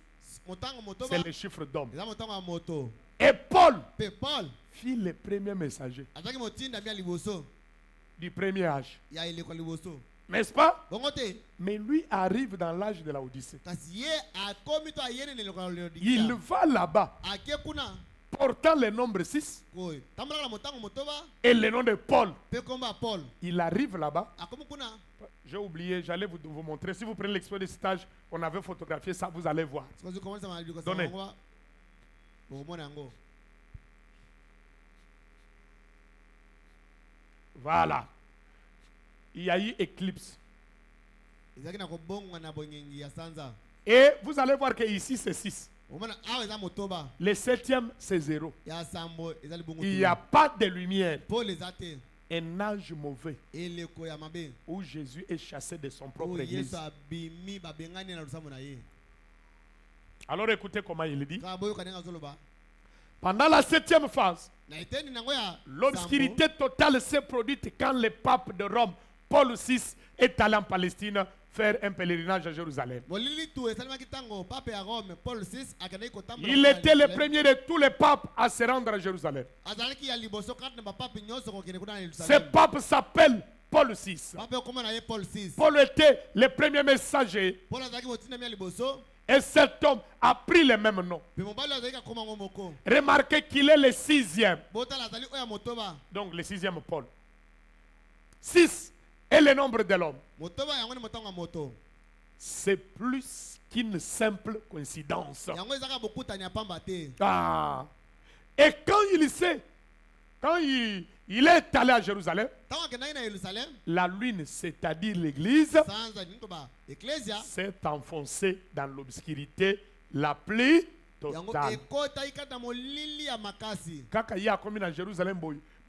c'est le chiffre d'homme. Et Paul fit les premiers messagers du premier âge. N'est-ce pas? Mais lui arrive dans l'âge de la Odyssée. Il va là-bas portant le nombre 6 et le nom de Paul. Il arrive là-bas. J'ai oublié, j'allais vous montrer. Si vous prenez l'expert de stage, on avait photographié ça, vous allez voir. Donnez. Voilà. Il y a eu éclipse. Et vous allez voir que ici c'est 6. Le 7e c'est 0. Il n'y a pas de lumière. Un âge mauvais où Jésus est chassé de son propre église. Alors écoutez comment il dit. Pendant la 7e phase, l'obscurité totale s'est produite quand le pape de Rome, Paul VI, est allé en Palestine faire un pèlerinage à Jérusalem. Il était le premier de tous les papes à se rendre à Jérusalem. Ce pape s'appelle Paul VI. Paul était le premier messager. Et cet homme a pris le même nom. Remarquez qu'il est le 6e. Donc le 6e Paul. 6 est le nombre de l'homme. C'est plus qu'une simple coïncidence. Ah. Et quand il est allé à Jérusalem, la lune, c'est-à-dire l'église, s'est enfoncée dans l'obscurité la plus totale. Quand il y a comme à Jérusalem,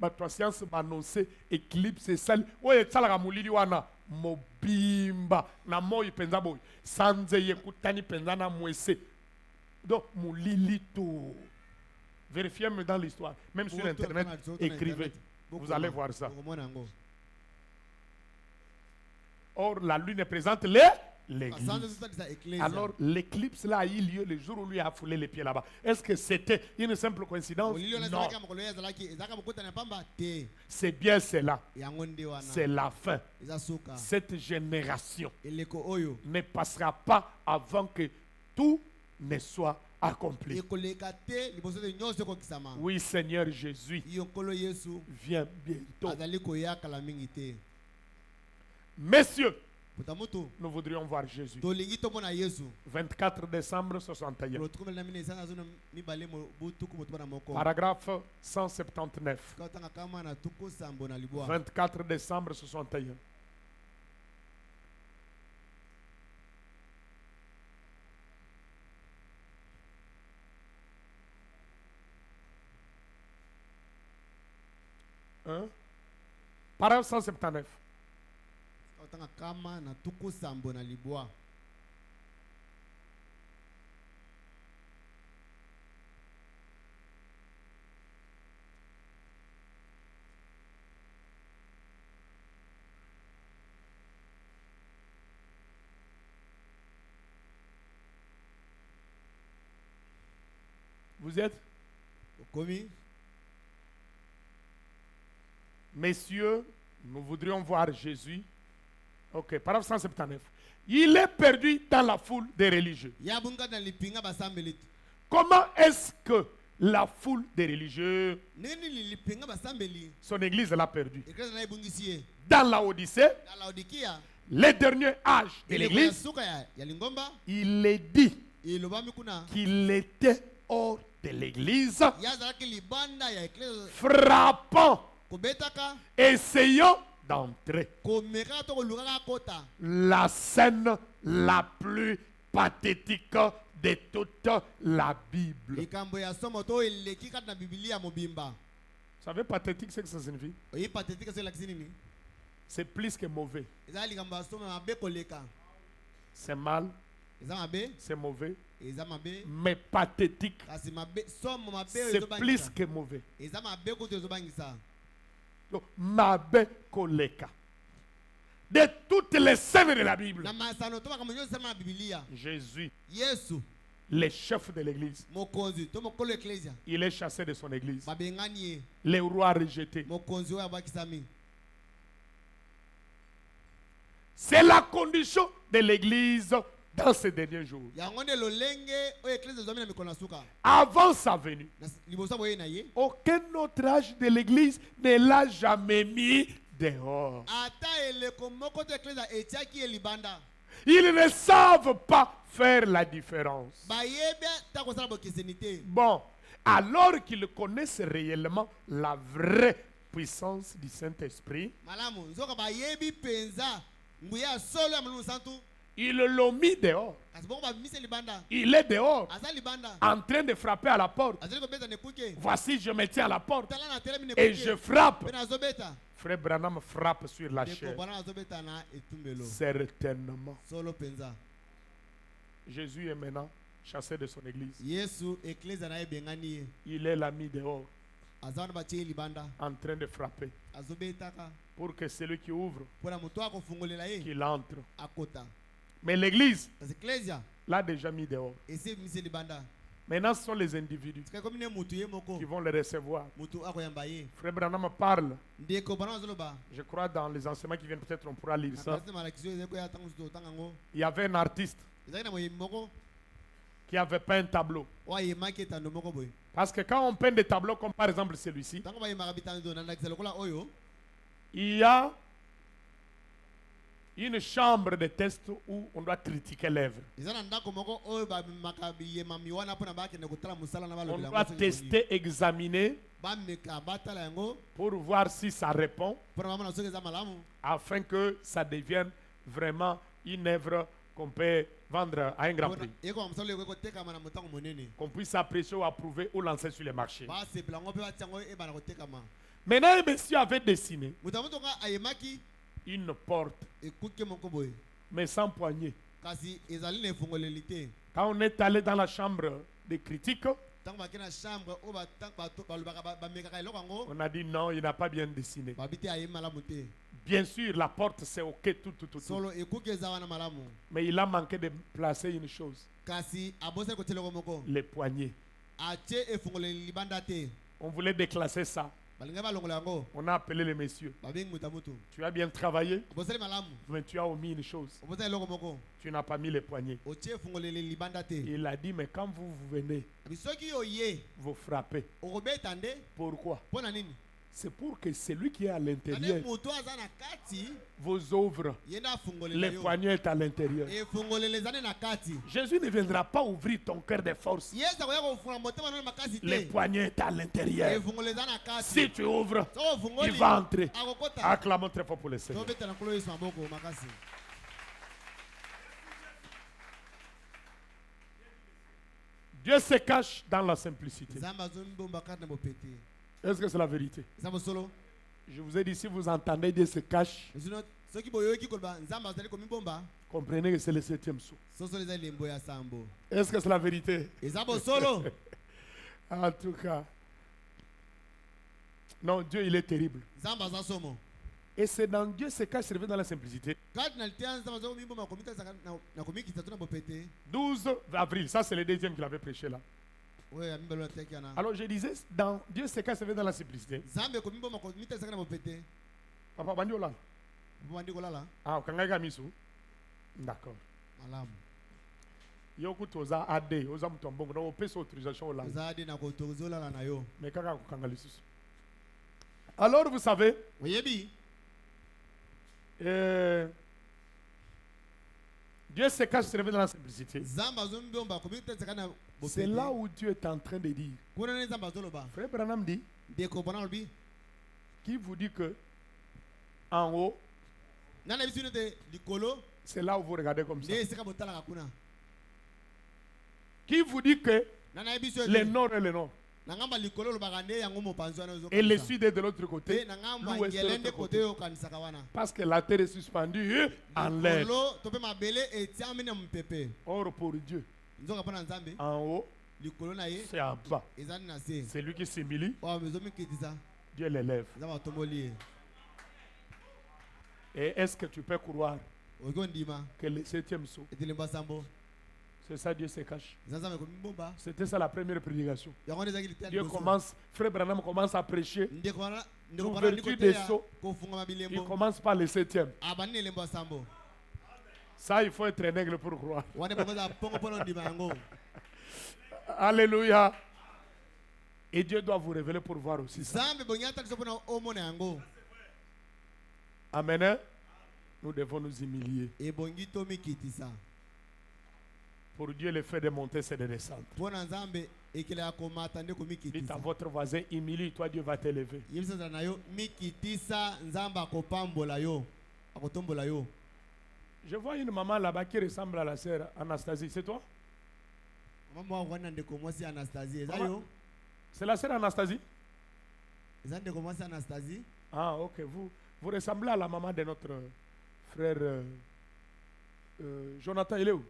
ma science m'a annoncé éclipse sale. Ouais, ça la mulili wana mobimba na moi penza boy. Sanze yekutani penza na mwese. Donc mulili tout. Vérifiez dans l'histoire, même sur internet, écrivez. Vous allez voir ça. Or, la lune présente l'église. Alors, l'éclipse là a eu lieu le jour où lui a foulé les pieds là-bas. Est-ce que c'était une simple coïncidence? Non. C'est bien cela. C'est la fin. Cette génération ne passera pas avant que tout ne soit accompli. Oui, Seigneur Jésus, viens bientôt. Messieurs, nous voudrions voir Jésus. 24 décembre 61. Paragraphe 179. 24 décembre 61. Paragraphe 179. Vous êtes? Messieurs, nous voudrions voir Jésus. Ok, paragraphe 179. Il est perdu dans la foule des religieux. Comment est-ce que la foule des religieux, son église l'a perdu? Dans la Odyssée, le dernier âge de l'église, il est dit qu'il était hors de l'église, frappant, essayant d'entrer. La scène la plus pathétique de toute la Bible. Vous savez, pathétique, c'est que ça signifie? C'est plus que mauvais. C'est mal, c'est mauvais, mais pathétique, c'est plus que mauvais. Donc, mabe koleka. De toutes les scènes de la Bible, Jésus, le chef de l'église, il est chassé de son église. Les rois rejetés. C'est la condition de l'église dans ces derniers jours. Avant sa venue, aucun autre âge de l'église ne l'a jamais mis dehors. Ils ne savent pas faire la différence. Bon, alors qu'ils connaissent réellement la vraie puissance du Saint-Esprit, ils l'ont mis dehors. Il est dehors, en train de frapper à la porte. Voici, je me tiens à la porte et je frappe. Frère Branham frappe sur la chair. Certainement. Jésus est maintenant chassé de son église. Il est l'ami dehors, en train de frapper, pour que celui qui ouvre, qu'il entre. Mais l'église l'a déjà mis dehors. Maintenant, ce sont les individus qui vont le recevoir. Frère Branham parle. Je crois dans les enseignements qui viennent, peut-être on pourra lire ça. Il y avait un artiste qui avait peint un tableau. Parce que quand on peint des tableaux comme par exemple celui-ci, il y a une chambre de test où on doit critiquer l'œuvre. On doit tester, examiner pour voir si ça répond, afin que ça devienne vraiment une œuvre qu'on peut vendre à un grand prix. Qu'on puisse apprécier ou approuver ou lancer sur les marchés. Maintenant, un monsieur avait dessiné une porte, mais sans poignée. Quand on est allé dans la chambre des critiques, on a dit non, il n'a pas bien dessiné. Bien sûr, la porte c'est ok, tout. Mais il a manqué de placer une chose. Les poignées. On voulait déclasser ça. On a appelé les messieurs. Tu as bien travaillé, mais tu as omis une chose. Tu n'as pas mis les poignets. Il a dit, mais quand vous venez, vous frappez. Pourquoi? C'est pour que celui qui est à l'intérieur vous ouvre. Les poignets sont à l'intérieur. Jésus ne viendra pas ouvrir ton cœur de force. Les poignets sont à l'intérieur. Si tu ouvres, il va entrer. Acclamons très fort pour le Seigneur. Dieu se cache dans la simplicité. Est-ce que c'est la vérité? Je vous ai dit, si vous entendez Dieu se cache, comprenez que c'est le 7e sou. Est-ce que c'est la vérité? En tout cas, non, Dieu il est terrible. Et c'est dans Dieu se cache, c'est dans la simplicité. 12 avril, ça c'est le deuxième qu'il avait prêché là. Alors je disais, dans Dieu se cache, c'est dans la simplicité. Papa Bandiola. Ah, Kangaka Misu. D'accord. Yoko toza ade, oza mtombongo, na opesa autorisation là. Mais kaka kangalisus. Alors vous savez, Dieu se cache, se révèle dans la simplicité. C'est là où Dieu est en train de dire. Frère Branham dit, qui vous dit que en haut, c'est là où vous regardez comme ça. Qui vous dit que le nord est le nord? Et le sud est de l'autre côté. L'ouest est de l'autre côté. Parce que la terre est suspendue en l'air. Or pour Dieu, en haut, c'est en bas. C'est lui qui s'humilie. Dieu l'élève. Et est-ce que tu peux croire que le 7e saut, c'est ça Dieu se cache? C'était ça la première prédication. Dieu commence, Frère Branham commence à prêcher l'ouverture des sauts. Il commence par le 7e. Ça, il faut être un aigle pour croire. Alléluia. Et Dieu doit vous révéler pour voir aussi ça. Amen. Nous devons nous humilier. Pour Dieu, le fait de monter, c'est de descendre. Dites à votre voisin, humilie, toi Dieu va t'élever. Je vois une maman là-bas qui ressemble à la sœur Anastasie. C'est toi? C'est la sœur Anastasie? Ah, ok. Vous ressemblez à la maman de notre frère Jonathan. Il est où?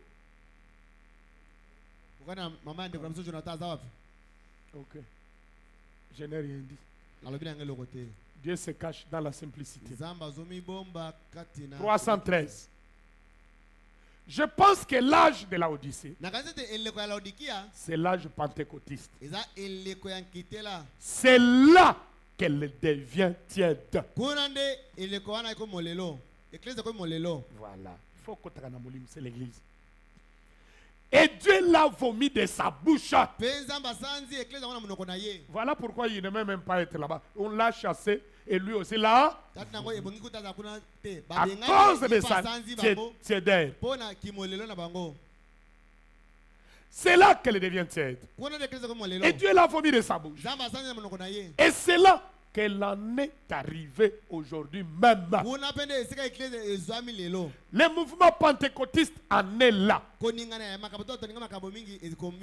Ok. Je n'ai rien dit. Dieu se cache dans la simplicité. 313. Je pense que l'âge de la Odyssée, c'est l'âge pentecôtiste. C'est là qu'elle devient tiède. Voilà. Il faut que c'est l'église. Et Dieu l'a vomi de sa bouche. Voilà pourquoi il ne peut même pas être là-bas. On l'a chassé et lui aussi là. À cause de sa tièdeur. C'est là qu'elle devient tiède. Et Dieu l'a vomi de sa bouche. Et c'est là qu'elle en est arrivée aujourd'hui même. Le mouvement pentecôtiste en est là.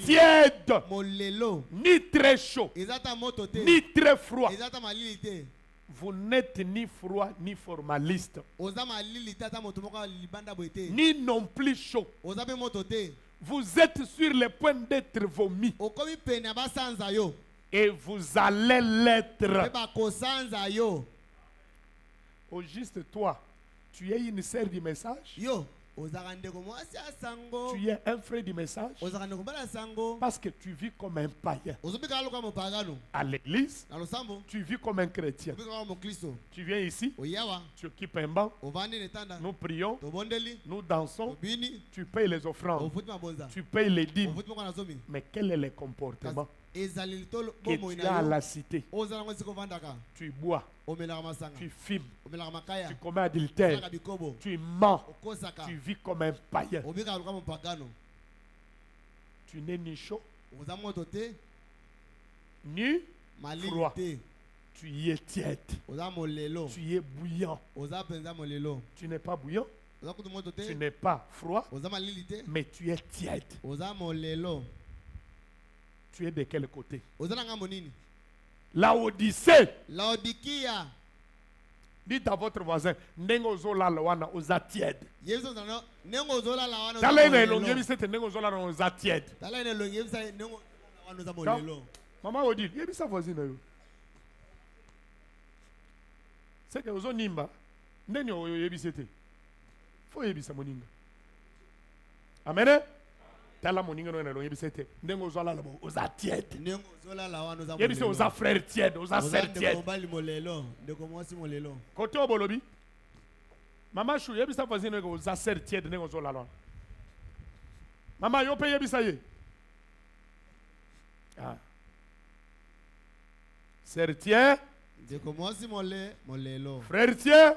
Tiède, ni très chaud, ni très froid. Vous n'êtes ni froid ni formaliste, ni non plus chaud. Vous êtes sur le point d'être vomi. Et vous allez l'être. Au juste toi, tu es une sœur du message. Tu es un frère du message. Parce que tu vis comme un païen. À l'église, tu vis comme un chrétien. Tu viens ici, tu occupes un banc. Nous prions, nous dansons. Tu payes les offrandes. Tu payes les dîmes. Mais quel est le comportement que tu as à la cité? Tu bois, tu fumes, tu commets adultère, tu mens, tu vis comme un païen. Tu n'es ni chaud, ni froid. Tu y es tiède. Tu y es bouillant. Tu n'es pas bouillant, tu n'es pas froid, mais tu es tiède. Tu es de quel côté? La Odyssée. Dites à votre voisin, Nengozola lawana oza tiède. Maman Odi, yebisa voisine yo. C'est que ozo nimba, ndeni oyo yebisete. Faut yebisa moninga. Amen. Tala moninga no na yebisete. Ndengo zola la oza tiède. Yebise oza frère tiède, oza sœur tiède. Côté obolobi. Mama chou yebisa voisine ko oza sœur tiède ndengo zola la. Mama yo pe yebisa ye. Ah. Sœur tiède. Frère tiède.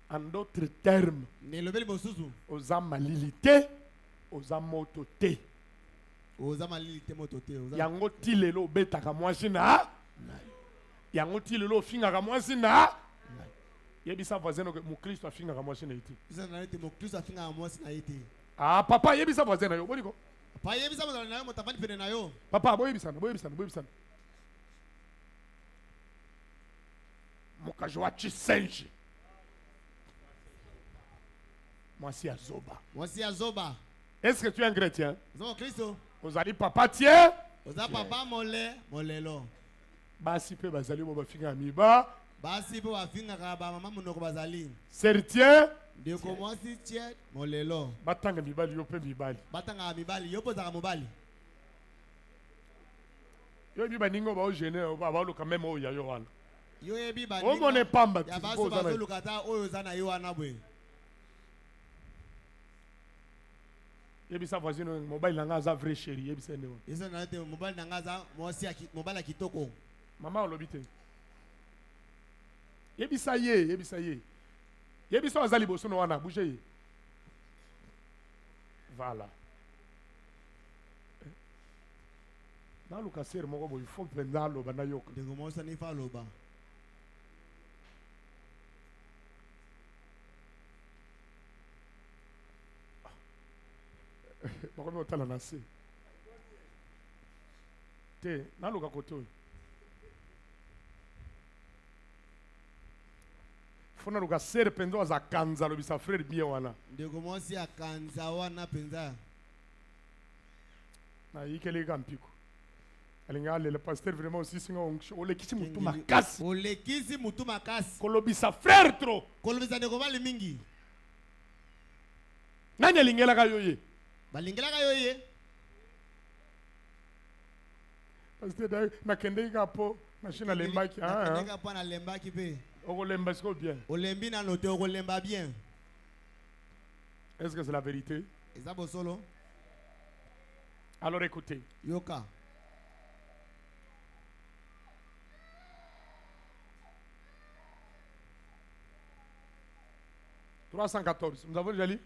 En d'autres termes, aux amalilité, aux amototé. Yango tilelo betaka mwasina. Yango tilelo fingaka mwasina. Yebisa voisin que mon Christ a fingaka mwasina iti. Ah papa yebisa voisin yo boniko. Papa, boyebisana. Mukajwa chisenji. Mwasi azoba. Est-ce que tu es un chrétien? Vous allez papa tiens. Vous avez papa molelo. Basi pe bazali bo bafinga miba. Basi pe bafinga ka ba mama munoko bazali. Sertien. De commencer tiens molelo. Batanga mibali yo pe mibali. Batanga mibali yo pozaka mobali. Yo bi baningo ba o gêner ba ba lo quand même o ya yo wana. Yo ebi baningo. O mone pamba. Ya baso baso lukata oyo zana yo wana bwe. Yebisa voisine mobile nanga za vrai chéri yebisa ndewo. Yesa na te mobile nanga za mosi mobile kitoko. Mama olobite. Yebisa ye. Yebisa azali boso no wana bouger ye. Voilà. Na luka ser moko bo il faut prendre lo bana yok. De commencer ni fa loba. Bakome otala na se. Te na luka koto. Fona luka ser pendo za kanza lo bisa frère bien wana. De commencer à kanza wana penza. Na yikele kampiko. Alinga le pasteur vraiment aussi singa olekisi mutu makasi. Olekisi mutu makasi. Kolobisa frère trop. Kolobisa de kovali mingi. Nani alingela ka yoye? Balingela ka yoye. Pasteur da na kende ka po machine lembaki ah. Kende ka po na lembaki pe. Okolemba siko bien. Olembi na note okolemba bien. Est-ce que c'est la vérité? Ezabo solo. Alors écoutez. Yoka. « 314. Nous avons déjà lu?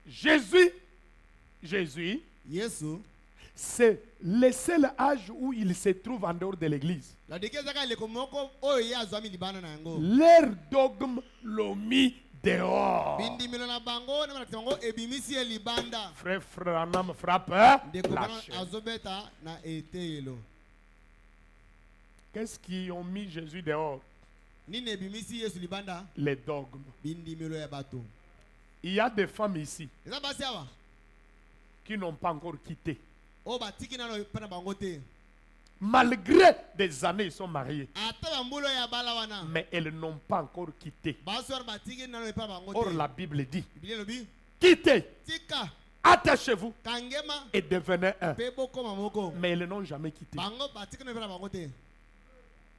Jésus, c'est le seul âge où il se trouve en dehors de l'église. Leur dogme l'ont mis dehors. Frère, un homme frappe la chair. Qu'est-ce qui ont mis Jésus dehors? Les dogmes. Il y a des femmes ici qui n'ont pas encore quitté. Malgré des années, ils sont mariés. Mais elles n'ont pas encore quitté. Or, la Bible dit, quittez, attachez-vous et devenez un. Mais elles n'ont jamais quitté.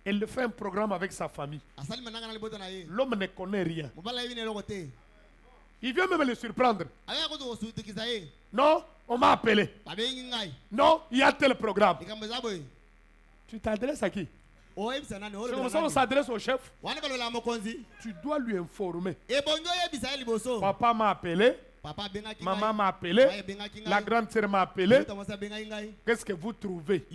Elle fait un programme avec sa famille. L'homme ne connaît rien. Il vient même le surprendre. Non, on m'a appelé. Non, il y a tel programme. Tu t'adresses à qui? On s'adresse au chef. Tu dois lui informer. Papa m'a appelé. Maman m'a appelé. La grande sœur m'a appelé. Qu'est-ce que vous trouvez?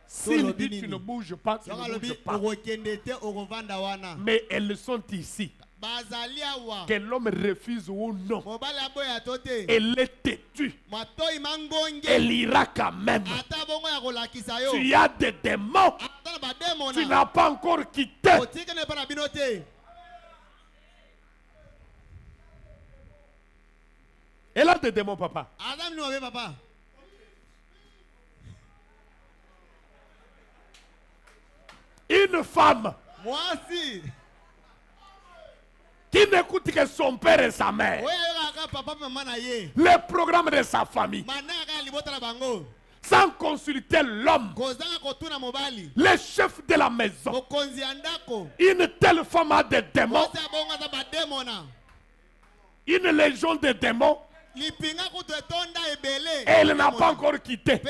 S'il dit tu ne bouges pas, tu ne bouges pas. Mais elles sont ici. Que l'homme refuse ou non, elle est têtue. Elle ira quand même. Tu as des démons. Tu n'as pas encore quitté. Elle a des démons, papa. Une femme qui n'écoute que son père et sa mère, le programme de sa famille, sans consulter l'homme, le chef de la maison. Une telle femme a des démons, une légion de démons. Elle n'a pas encore quitté.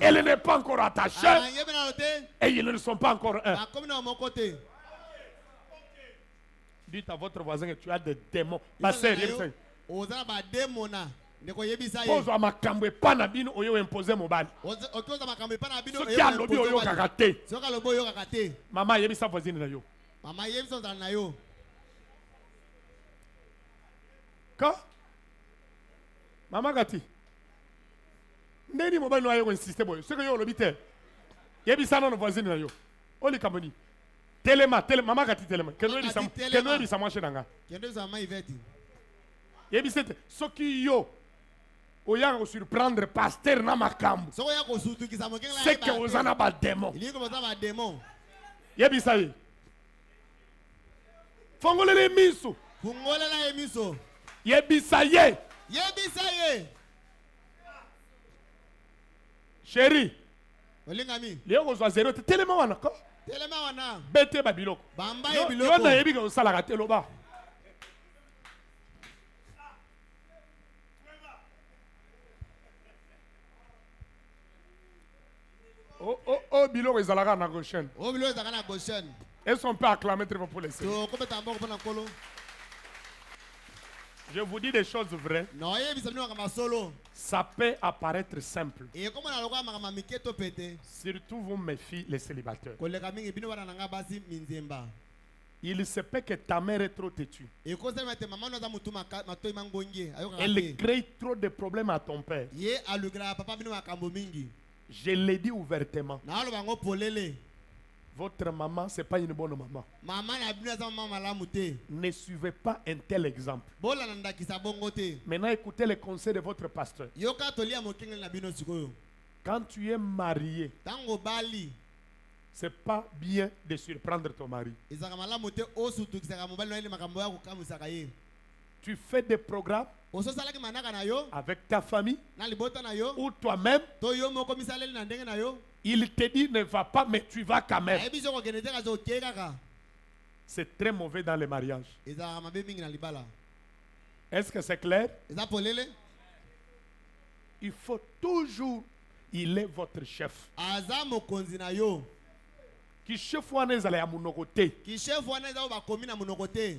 Elle n'est pas encore attachée. Et ils ne sont pas encore un. Dites à votre voisin que tu as des démons. Pose ma cambe pas na bino oyo imposer mobile. Ce qui a lobby oyo kakate. Maman yebisa voisine na yo. Quoi? Maman Gati. Neni mobile no ayo insister boy. Ce que yo lobite. Yebisa non voisine na yo. Oli kamoni. Telema, maman Gati telema. Keno ebisa moi chenanga. Keno za ma iveti. Yebisa soki yo oya ko surprendre pasteur na makambo. So oya ko sutu ki samo kenga. C'est que ozana ba démon. Il ko ba démon. Yebisa yi. Fongolele miso. Fungolela emiso. Yebisa ye. Yebisa ye. Chérie. Olingami. Léo ko zero telema wana ko. Telema wana. Bete ba biloko. Bamba ye biloko. Yo na yebi ko sala ka teloba. Oh, biloko ezalaka na Goshen. Oh, biloko ezalaka na Goshen. Est-ce qu'on peut acclamer très fort pour les Seigneurs? Je vous dis des choses vraies. Ça peut apparaître simple. Surtout vous, mes filles, les célibataires. Il se peut que ta mère est trop têtue. Elle crée trop de problèmes à ton père. Je l'ai dit ouvertement. Votre maman, ce n'est pas une bonne maman. Ne suivez pas un tel exemple. Maintenant, écoutez les conseils de votre pasteur. Quand tu es marié, ce n'est pas bien de surprendre ton mari. Tu fais des programmes avec ta famille ou toi-même. Il te dit ne va pas, mais tu vas quand même. C'est très mauvais dans les mariages. Est-ce que c'est clair? Il faut toujours, il est votre chef. Qui chef wana ezala ya munoko te. Qui chef wana ezala bakomi na munoko te.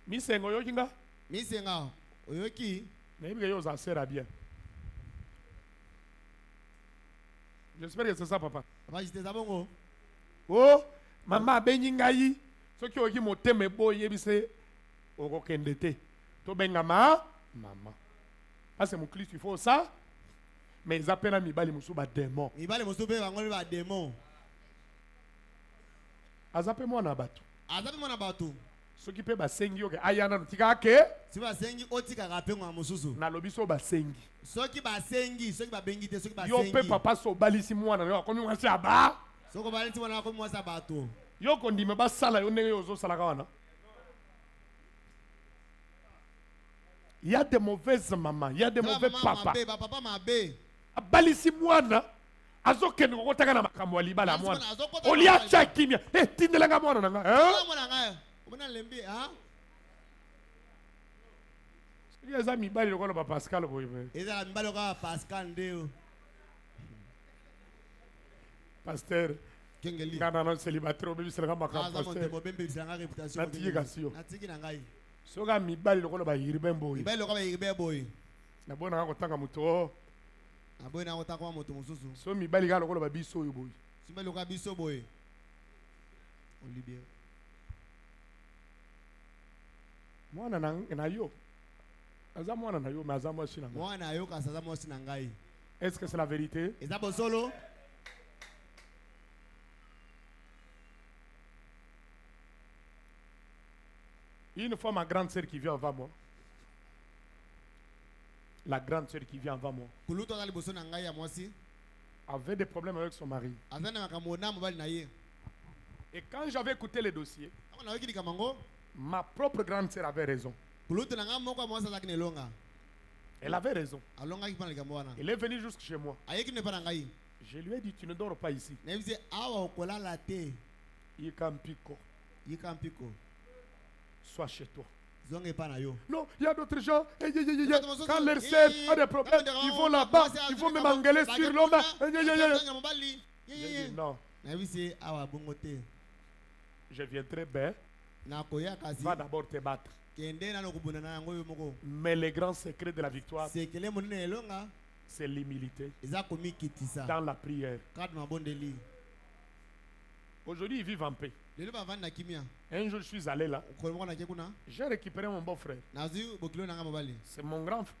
Misengo yokinga? Misenga oyoki. Na yebika yo za sera bien. J'espère que c'est ça, papa. Oh, maman benyi ngai. Soki oki moteme boy yebise okokende te. To benga maman. Parce que mon Christ il faut ça. Mais ils appellent mibali musu ba démon. Mibali musu be bangoli ba démon. Azape mo na batu. Azape mo na batu. Soki pe ba sengi yoke ayana tika ke. Si ba sengi otika ka pe ngwa mususu. Na lobiso ba sengi. Soki ba sengi, soki ba bengi te, soki ba sengi. Yo pe papa so balisi mwana yo akomi mwasi aba. Soko balisi mwana akomi mwasi abato. Yo kondime ba sala yo ndenge yo zo sala ka wana. Il y a des mauvaises mamans, il y a des mauvais papas. Papa mabe. Balisi mwana azokende kokotaka na makambo ya libala mwana. Olia cha kimia. Tindelanga mwana nanga. Mwana ngaya. Mwana lembi, ha? Il y a des mibali lokola ba Pascal boy. Eza mibali lokola Pascal ndeo. Pasteur. Kengeli. Ngana na célibataire obebi selanga makambo pasteur. Mobembe bisilanga réputation. Natiki gasio. Natiki na ngai. Soka mibali lokola ba yiribe boy. Mibali lokola ba yiribe boy. Na bona ko tanga muto. Aboy na ko takwa moto mususu. So mibali ga lokola ba biso yo boy. Mibali lokola biso boy. Olivier. Mwana na yo. Aza mwana na yo, mais aza mwasi na ngai. Mwana yo ka aza mwasi na ngai. Est-ce que c'est la vérité? Eza bosolo? Une fois ma grande sœur qui vient avant moi. La grande sœur qui vient avant moi. Kuluto ali boso na ngai ya mwasi. Avait des problèmes avec son mari. Azana makamona mobali na ye. Et quand j'avais écouté les dossiers, ma propre grande sœur avait raison. Elle avait raison. Elle est venue jusqu'à chez moi. Je lui ai dit, tu ne dors pas ici. Sois chez toi. Non, il y a d'autres gens. Quand leur sœur a des problèmes, ils vont là-bas. Ils vont me m'engueuler sur l'homme. Non. Je viendrai bien. Va d'abord te battre. Mais le grand secret de la victoire, c'est l'humilité dans la prière. Aujourd'hui, ils vivent en paix. Un jour, je suis allé là. J'ai récupéré mon beau-frère. C'est mon grand frère.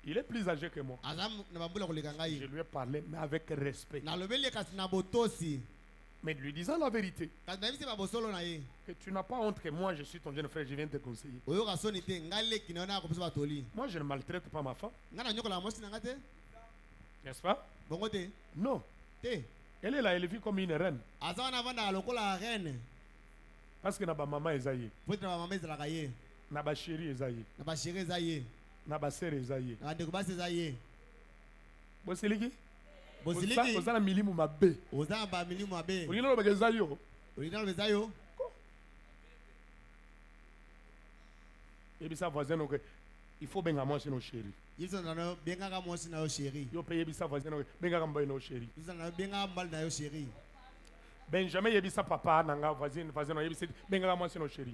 Il est plus âgé que moi. Je lui ai parlé, mais avec respect. Mais lui disant la vérité. Que tu n'as pas honte que moi, je suis ton jeune frère, je viens te conseiller. Moi, je ne maltraite pas ma femme. N'est-ce pas? Non. Elle est là, elle vit comme une reine. Parce que ma maman est zaïe. Ma chérie est zaïe. Ma sœur est zaïe. Vous savez qui? Vous avez mis mon mabé. Vous avez mis mon mabé. Vous avez mis zayo. Et puis ça voisin il faut bien manger nos chéris. Yo paye bisa voisin bien manger nos chéris. Benjamin yebisa papa nanga voisin yebisa bien manger nos chéris.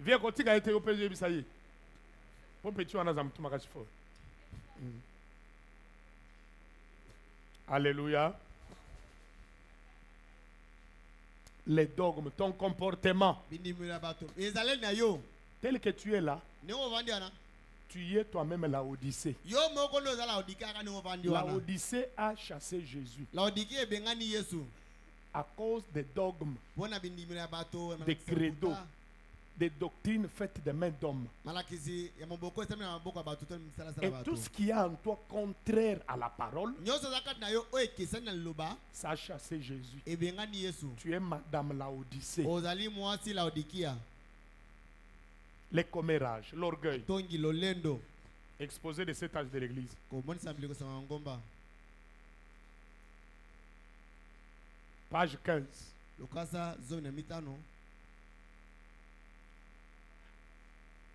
Viens quand tu as été au pays yebisa yi. Pour petit on a zamtu makashifo. Alléluia. Les dogmes, ton comportement. Tel que tu es là, tu es toi-même la Odyssée. La Odyssée a chassé Jésus à cause des dogmes, des credos, des doctrines faites des mains d'hommes. Et tout ce qui est en toi contraire à la parole, ça a chassé Jésus. Tu es Madame Laodicée. Les commérages, l'orgueil, exposé de cet âge de l'église. Page 15.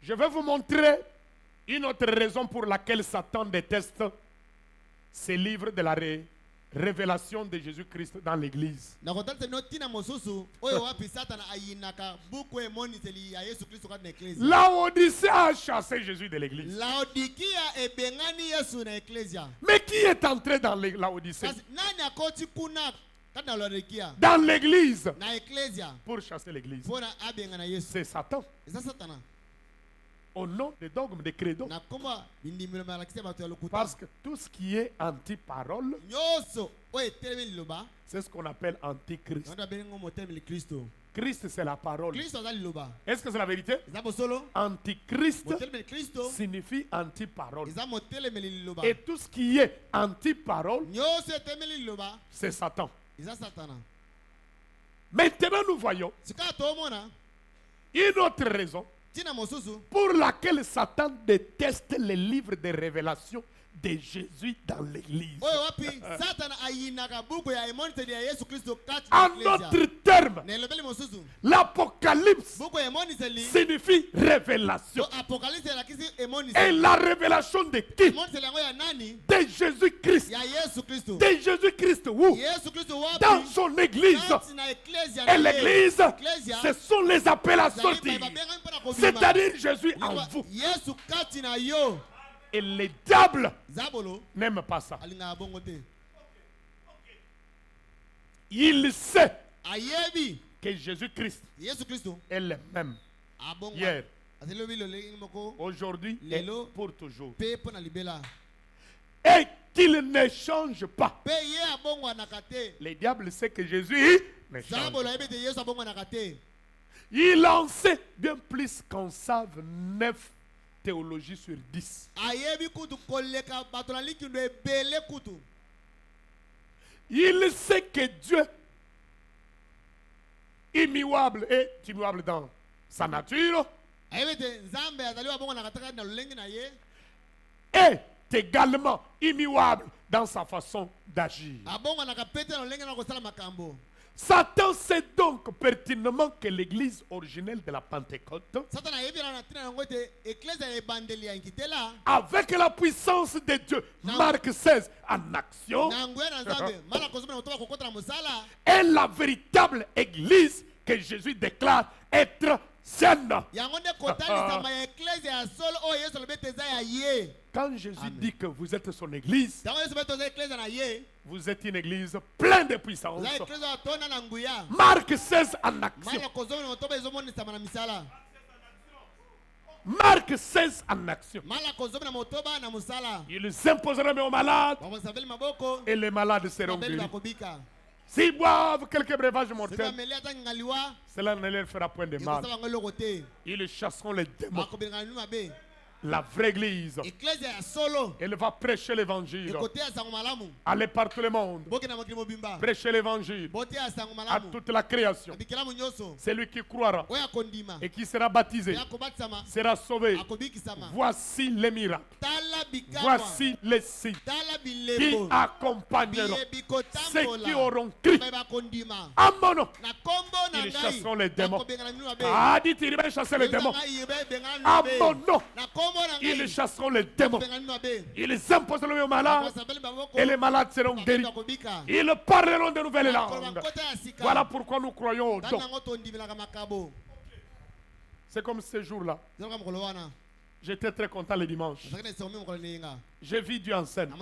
Je vais vous montrer une autre raison pour laquelle Satan déteste ces livres de la révélation de Jésus-Christ dans l'église. L'Odyssée a chassé Jésus de l'église. Mais qui est entré dans l'Odyssée? Dans l'église. Pour chasser l'église. C'est Satan. Au nom des dogmes, des credos. Parce que tout ce qui est anti-parole, c'est ce qu'on appelle antichrist. Christ, c'est la parole. Est-ce que c'est la vérité? Antichrist signifie anti-parole. Et tout ce qui est anti-parole, c'est Satan. Maintenant, nous voyons une autre raison pour laquelle Satan déteste les livres de révélation de Jésus dans l'église. En d'autres termes, l'Apocalypse signifie révélation. Et la révélation de qui? De Jésus-Christ. De Jésus-Christ où? Dans son église. Et l'église, ce sont les appels à sortir. C'est-à-dire Jésus en vous. Et les diables n'aiment pas ça. Il sait que Jésus-Christ est le même hier, aujourd'hui et pour toujours. Et qu'il ne change pas. Les diables savent que Jésus ne change pas. Il en sait bien plus qu'en savent 9 théologie sur 10. Il sait que Dieu, immuable, est immuable dans sa nature, est également immuable dans sa façon d'agir. Satan sait donc pertinemment que l'église originelle de la Pentecôte, avec la puissance de Dieu, Marc 16 en action, est la véritable église que Jésus déclare être saine. Quand Jésus dit que vous êtes son église, vous êtes une église pleine de puissance. Marc 16 en action. Marc 16 en action. Ils imposeront aux malades et les malades seront guéris. S'ils boivent quelques breuvages mortels, cela ne leur fera point de mal. Ils chasseront les démons. La vraie église, elle va prêcher l'évangile. Aller par tout le monde. Prêcher l'évangile à toute la création. Celui qui croira et qui sera baptisé sera sauvé. Voici les miracles. Voici les signes qui accompagneront ceux qui auront crié à mon nom. Ils chasseront les démons. Ah, dit-il, il va chasser les démons. À mon nom. Ils chasseront les démons. Ils imposeront aux malades et les malades seront guéris. Ils parleront de nouvelles langues. Voilà pourquoi nous croyons au don. C'est comme ce jour-là. J'étais très content le dimanche. J'ai vu Dieu en scène.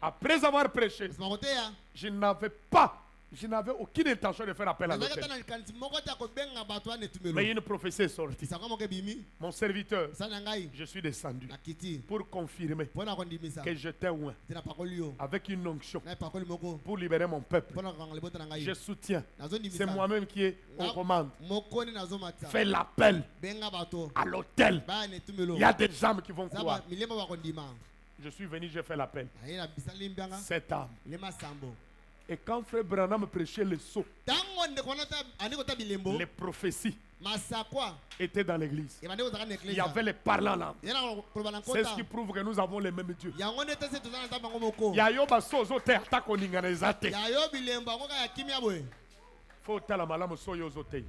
Après avoir prêché, je n'avais aucune intention de faire appel à l'autel. Mais une prophétie est sortie. Mon serviteur, je suis descendu pour confirmer que j'étais loin avec une onction pour libérer mon peuple. Je soutiens. C'est moi-même qui ai aux commandes. Fais l'appel à l'autel. Il y a des âmes qui vont croire. Je suis venu, j'ai fait l'appel. Cette âme. Et quand Frère Branham prêchait les sceaux, les prophéties étaient dans l'église. Il y avait les parlants là. C'est ce qui prouve que nous avons les mêmes dieux. Faut tala malamu soyo zote.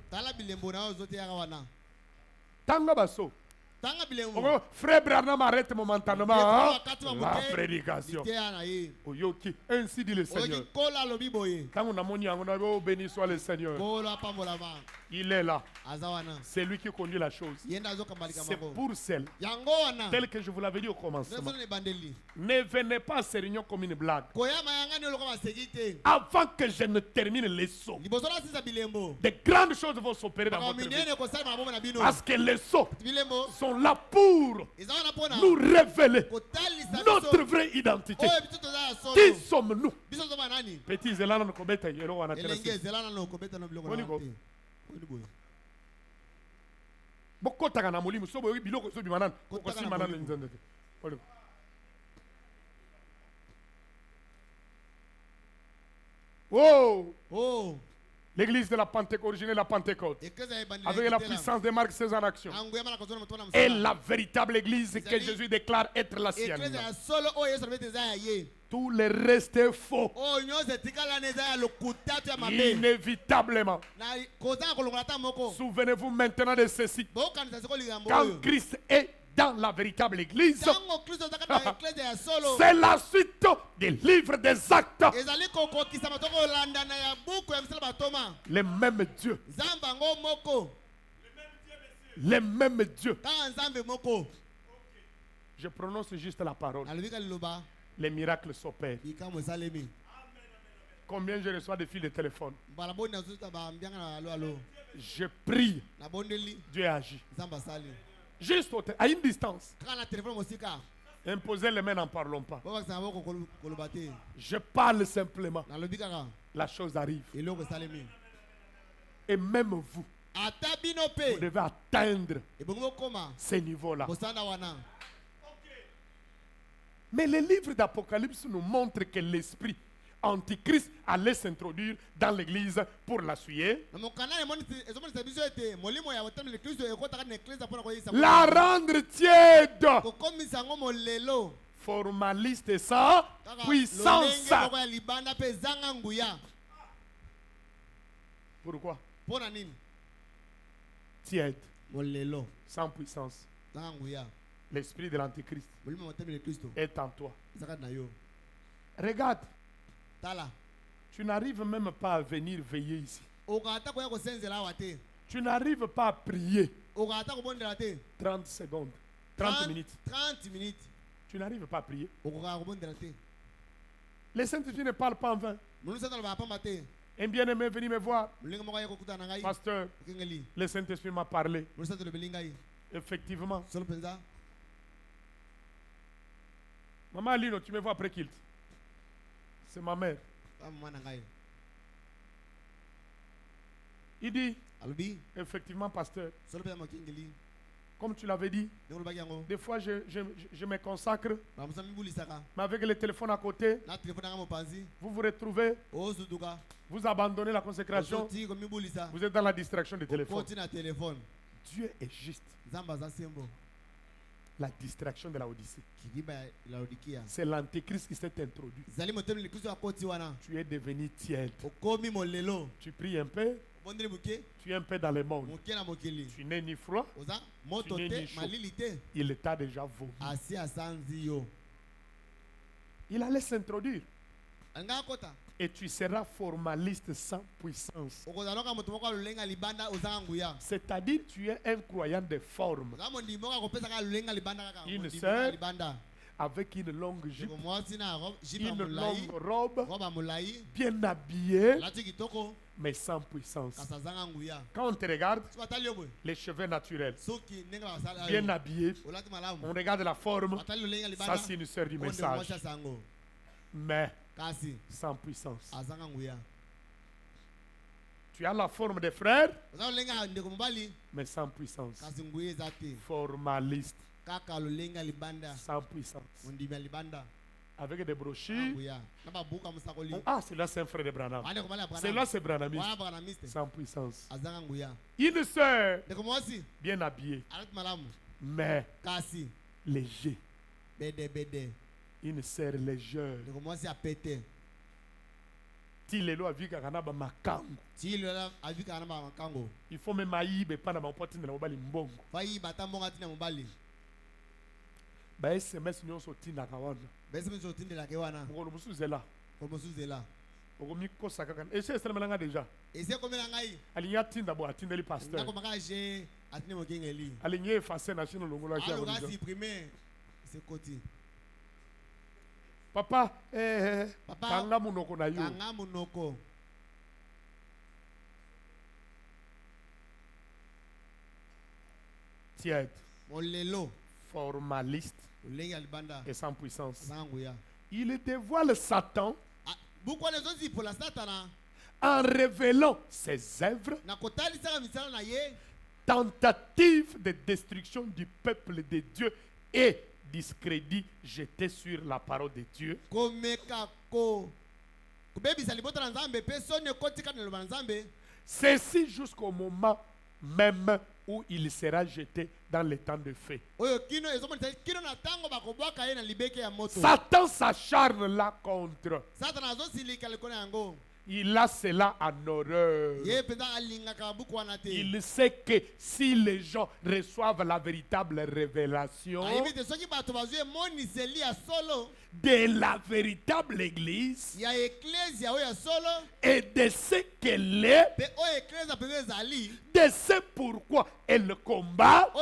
Tanga baso. Frère Branham arrête momentanément la prédication. Ainsi dit le Seigneur. Quand béni soit le Seigneur. Il est là. C'est lui qui conduit la chose. C'est pour celle, telle que je vous l'avais dit au commencement. Ne venez pas à ces réunions comme une blague. Avant que je ne termine les sauts, de grandes choses vont s'opérer dans votre vie. Parce que les sauts sont là pour nous révéler notre vraie identité. Qui sommes-nous? Petits Zélans no kobeta yero wana teresi. Boko tagana molimu sobo biloko so bimanan ko si manan nzende. Oh! L'église de la Pentecôte, originée de la Pentecôte, avec la puissance de Marc 16 en action, est la véritable église que Jésus déclare être la sienne. Tout le reste est faux. Inévitablement. Souvenez-vous maintenant de ceci. Quand Christ est dans la véritable église, c'est la suite des livres des actes. Les mêmes dieux. Les mêmes dieux. Je prononce juste la parole. Les miracles s'opèrent. Combien je reçois de fils de téléphone? Je prie. Dieu agit. Juste à une distance. Imposer les mains, n'en parlons pas. Je parle simplement. La chose arrive. Et même vous, vous devez atteindre ces niveaux-là. Mais les livres d'Apocalypse nous montrent que l'esprit Antichrist allait s'introduire dans l'église pour la suyer, la rendre tiède, formaliste et sans puissance. Pourquoi? Tiède, sans puissance. L'esprit de l'Antichrist est en toi. Regarde. Tu n'arrives même pas à venir veiller ici. Tu n'arrives pas à prier 30 secondes, 30 minutes. tu n'arrives pas à prier. Les Saint-Esprit ne parlent pas en vain. Un bien-aimé venu me voir. Pasteur, le Saint-Esprit m'a parlé. Effectivement. Maman Lino, tu me vois après kilt. C'est ma mère. Il dit, effectivement, pasteur, comme tu l'avais dit, des fois je me consacre, mais avec le téléphone à côté, vous vous retrouvez, vous abandonnez la consécration, vous êtes dans la distraction du téléphone. Dieu est juste. La distraction de la Odyssée. C'est l'antéchrist qui s'est introduit. Tu es devenu tiède. Tu pries un peu. Tu es un peu dans le monde. Tu n'es ni froid, tu n'es ni chaud. Il t'a déjà vomi. Il allait s'introduire. Et tu seras formaliste sans puissance. C'est-à-dire tu es un croyant de forme. Une sœur avec une longue jupe, une longue robe, bien habillée, mais sans puissance. Quand on te regarde, les cheveux naturels, bien habillés, on regarde la forme, ça c'est une sœur du message. Mais sans puissance. Tu as la forme des frères, mais sans puissance. Formaliste, sans puissance. Avec des brochures. Ah, celui-là c'est un frère de Branham. Celui-là c'est Branhamiste. Sans puissance. Une sœur, bien habillée, mais léger. Une sœur légère. Tilelo a vu kakana ba makango. Il faut même aïbe pas na mapoti na mobali mbongo. Ba SMS nyonso tinda kawana. Ngolo musuzela. Okomi kosa kakana. Et c'est ça melanga déjà. Alinya tinda bo atindeli pasteur. Alinya effacer na chino longola cha. Papa, kanga munoko na yo. Tiède, formaliste et sans puissance. Il dévoile Satan en révélant ses œuvres, tentative de destruction du peuple de Dieu et discrédit jeté sur la parole de Dieu. Ceci jusqu'au moment même où il sera jeté dans le temps de feu. Satan s'acharne là contre. Il a cela en horreur. Il sait que si les gens reçoivent la véritable révélation de la véritable église et de ce qu'elle est, de ce pourquoi elle combat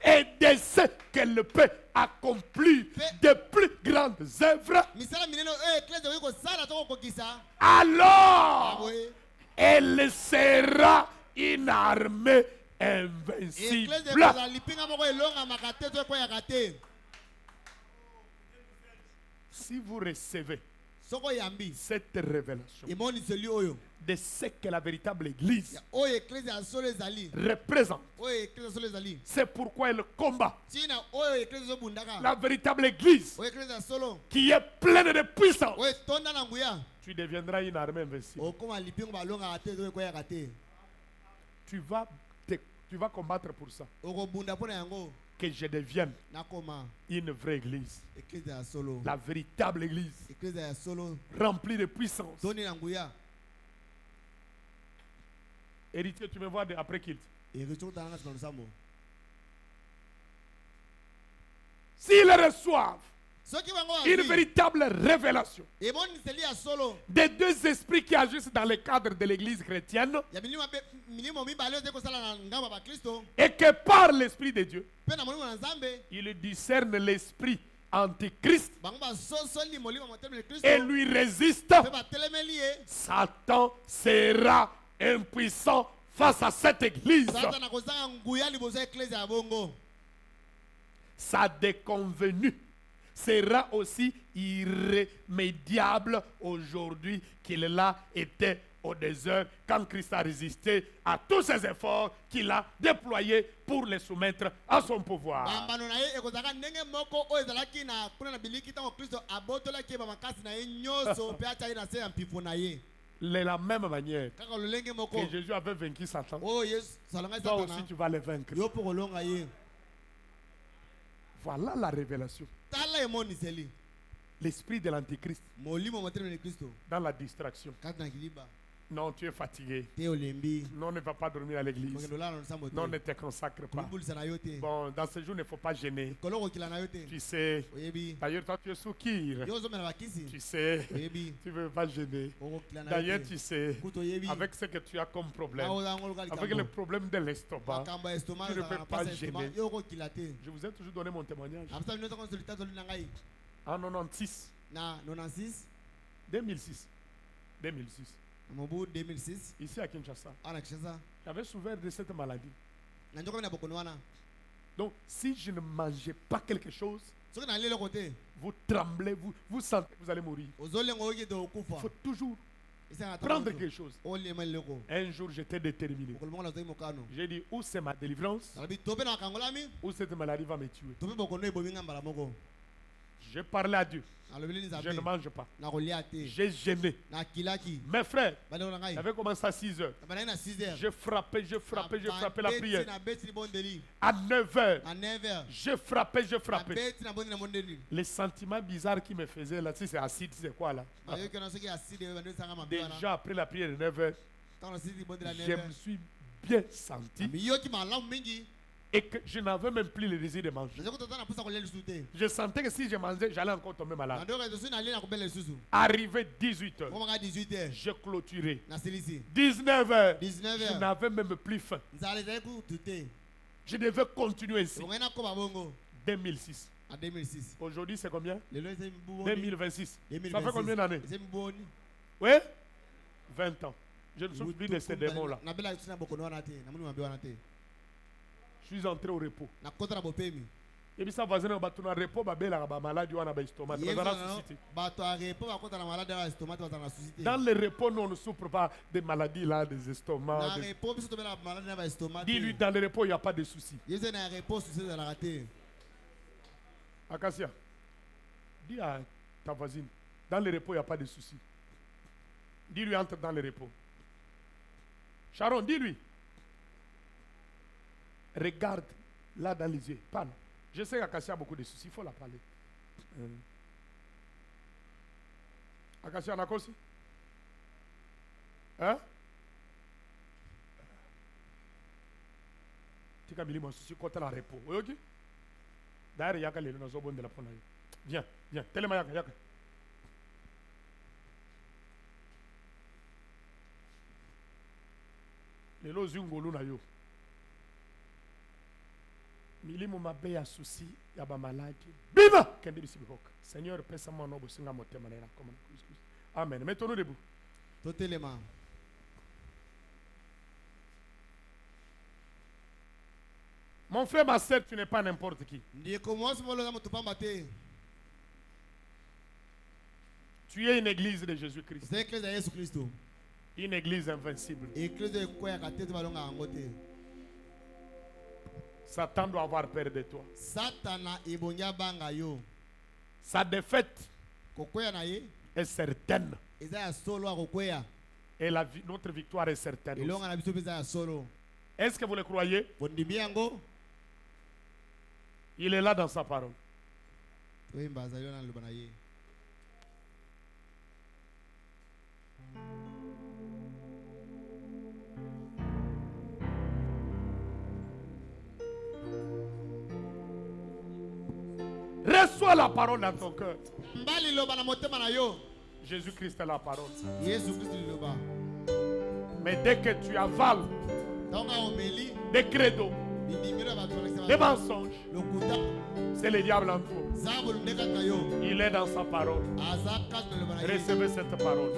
et de ce qu'elle peut accomplir de plus grandes œuvres, alors elle sera une armée invincible. Si vous recevez cette révélation de ce que la véritable église représente, c'est pourquoi elle combat. La véritable église qui est pleine de puissance, tu deviendras une armée invincible. Tu vas combattre pour ça. Que je devienne une vraie église. La véritable église. Remplie de puissance. Héritier, tu me vois après qu'il. S'ils reçoivent une véritable révélation des deux esprits qui pas juste dans le cadre de l'église chrétienne. Et que par l'Esprit de Dieu, il discerne l'esprit antichrist et lui résiste. Satan sera impuissant face à cette église. Sa déconvenue sera aussi irrémédiable aujourd'hui qu'il l'a été au désert quand Christ a résisté à tous ses efforts qu'il a déployés pour les soumettre à son pouvoir. De la même manière que Jésus avait vaincu Satan, toi aussi tu vas le vaincre. Voilà la révélation. L'esprit de l'antichrist dans la distraction. Non, tu es fatigué. Non, ne va pas dormir à l'église. Non, ne te consacre pas. Bon, dans ce jour, il ne faut pas gêner. Tu sais, d'ailleurs, toi, tu es sous kir. Tu sais, tu ne veux pas gêner. D'ailleurs, tu sais, avec ce que tu as comme problème, avec le problème de l'estomac, tu ne peux pas gêner. Je vous ai toujours donné mon témoignage. En 96. 2006. 2006. Ici à Kinshasa. J'avais souffert de cette maladie. Donc, si je ne mangeais pas quelque chose, vous tremblez, vous sentez que vous allez mourir. Il faut toujours prendre quelque chose. Un jour, j'étais déterminé. J'ai dit, où c'est ma délivrance, où cette maladie va me tuer. J'ai parlé à Dieu. Je ne mange pas. J'ai jeûné. Mes frères, j'avais commencé à 6 heures. J'ai frappé la prière. À 9 heures, j'ai frappé. Les sentiments bizarres qui me faisaient là, c'est acide, c'est quoi là? Déjà après la prière de 9 heures, je me suis bien senti. Et que je n'avais même plus le désir de manger. Je sentais que si je mangeais, j'allais encore tomber malade. Arrivé 18h, j'ai clôturé. 19h, je n'avais même plus faim. Je devais continuer ainsi. 2006. Aujourd'hui, c'est combien? 2026. Ça fait combien d'années? Oui? 20 ans. Je ne souffre plus de ces démons-là. Je suis entré au repos. Et puis ça va dans le repos, dans le repos, nous ne souffrons pas des maladies là, des estomacs. Dis-lui, dans le repos, il n'y a pas de soucis. Acacia, dis à ta voisine, dans le repos, il n'y a pas de soucis. Dis-lui, entre dans le repos. Sharon, dis-lui. Regarde là dans les yeux. Parle. Je sais qu'Acacia a beaucoup de soucis. Il faut la parler. Acacia, on a quoi aussi? Hein? Tu as mis mon souci contre la repos. Oui, ok? D'ailleurs, il y a quelqu'un qui de la prendre. Viens. Tellement il y a. Les lois zungolo na yo. Milimo mabe ya souci ya ba maladi. Bima kende bisibikoka. Seigneur, pesa moi no bosinga motema na comme. Amen. Mettons-nous debout. Totalement. Mon frère, ma sœur, tu n'es pas n'importe qui. Tu es une église de Jésus-Christ. Une église invincible. Satan doit avoir peur de toi. Sa défaite est certaine. Et notre victoire est certaine. Est-ce que vous le croyez? Il est là dans sa parole. Reçois la parole dans ton cœur. Jésus-Christ est la parole. Mais dès que tu avales des credos, des mensonges, c'est le diable en toi. Il est dans sa parole. Recevez cette parole.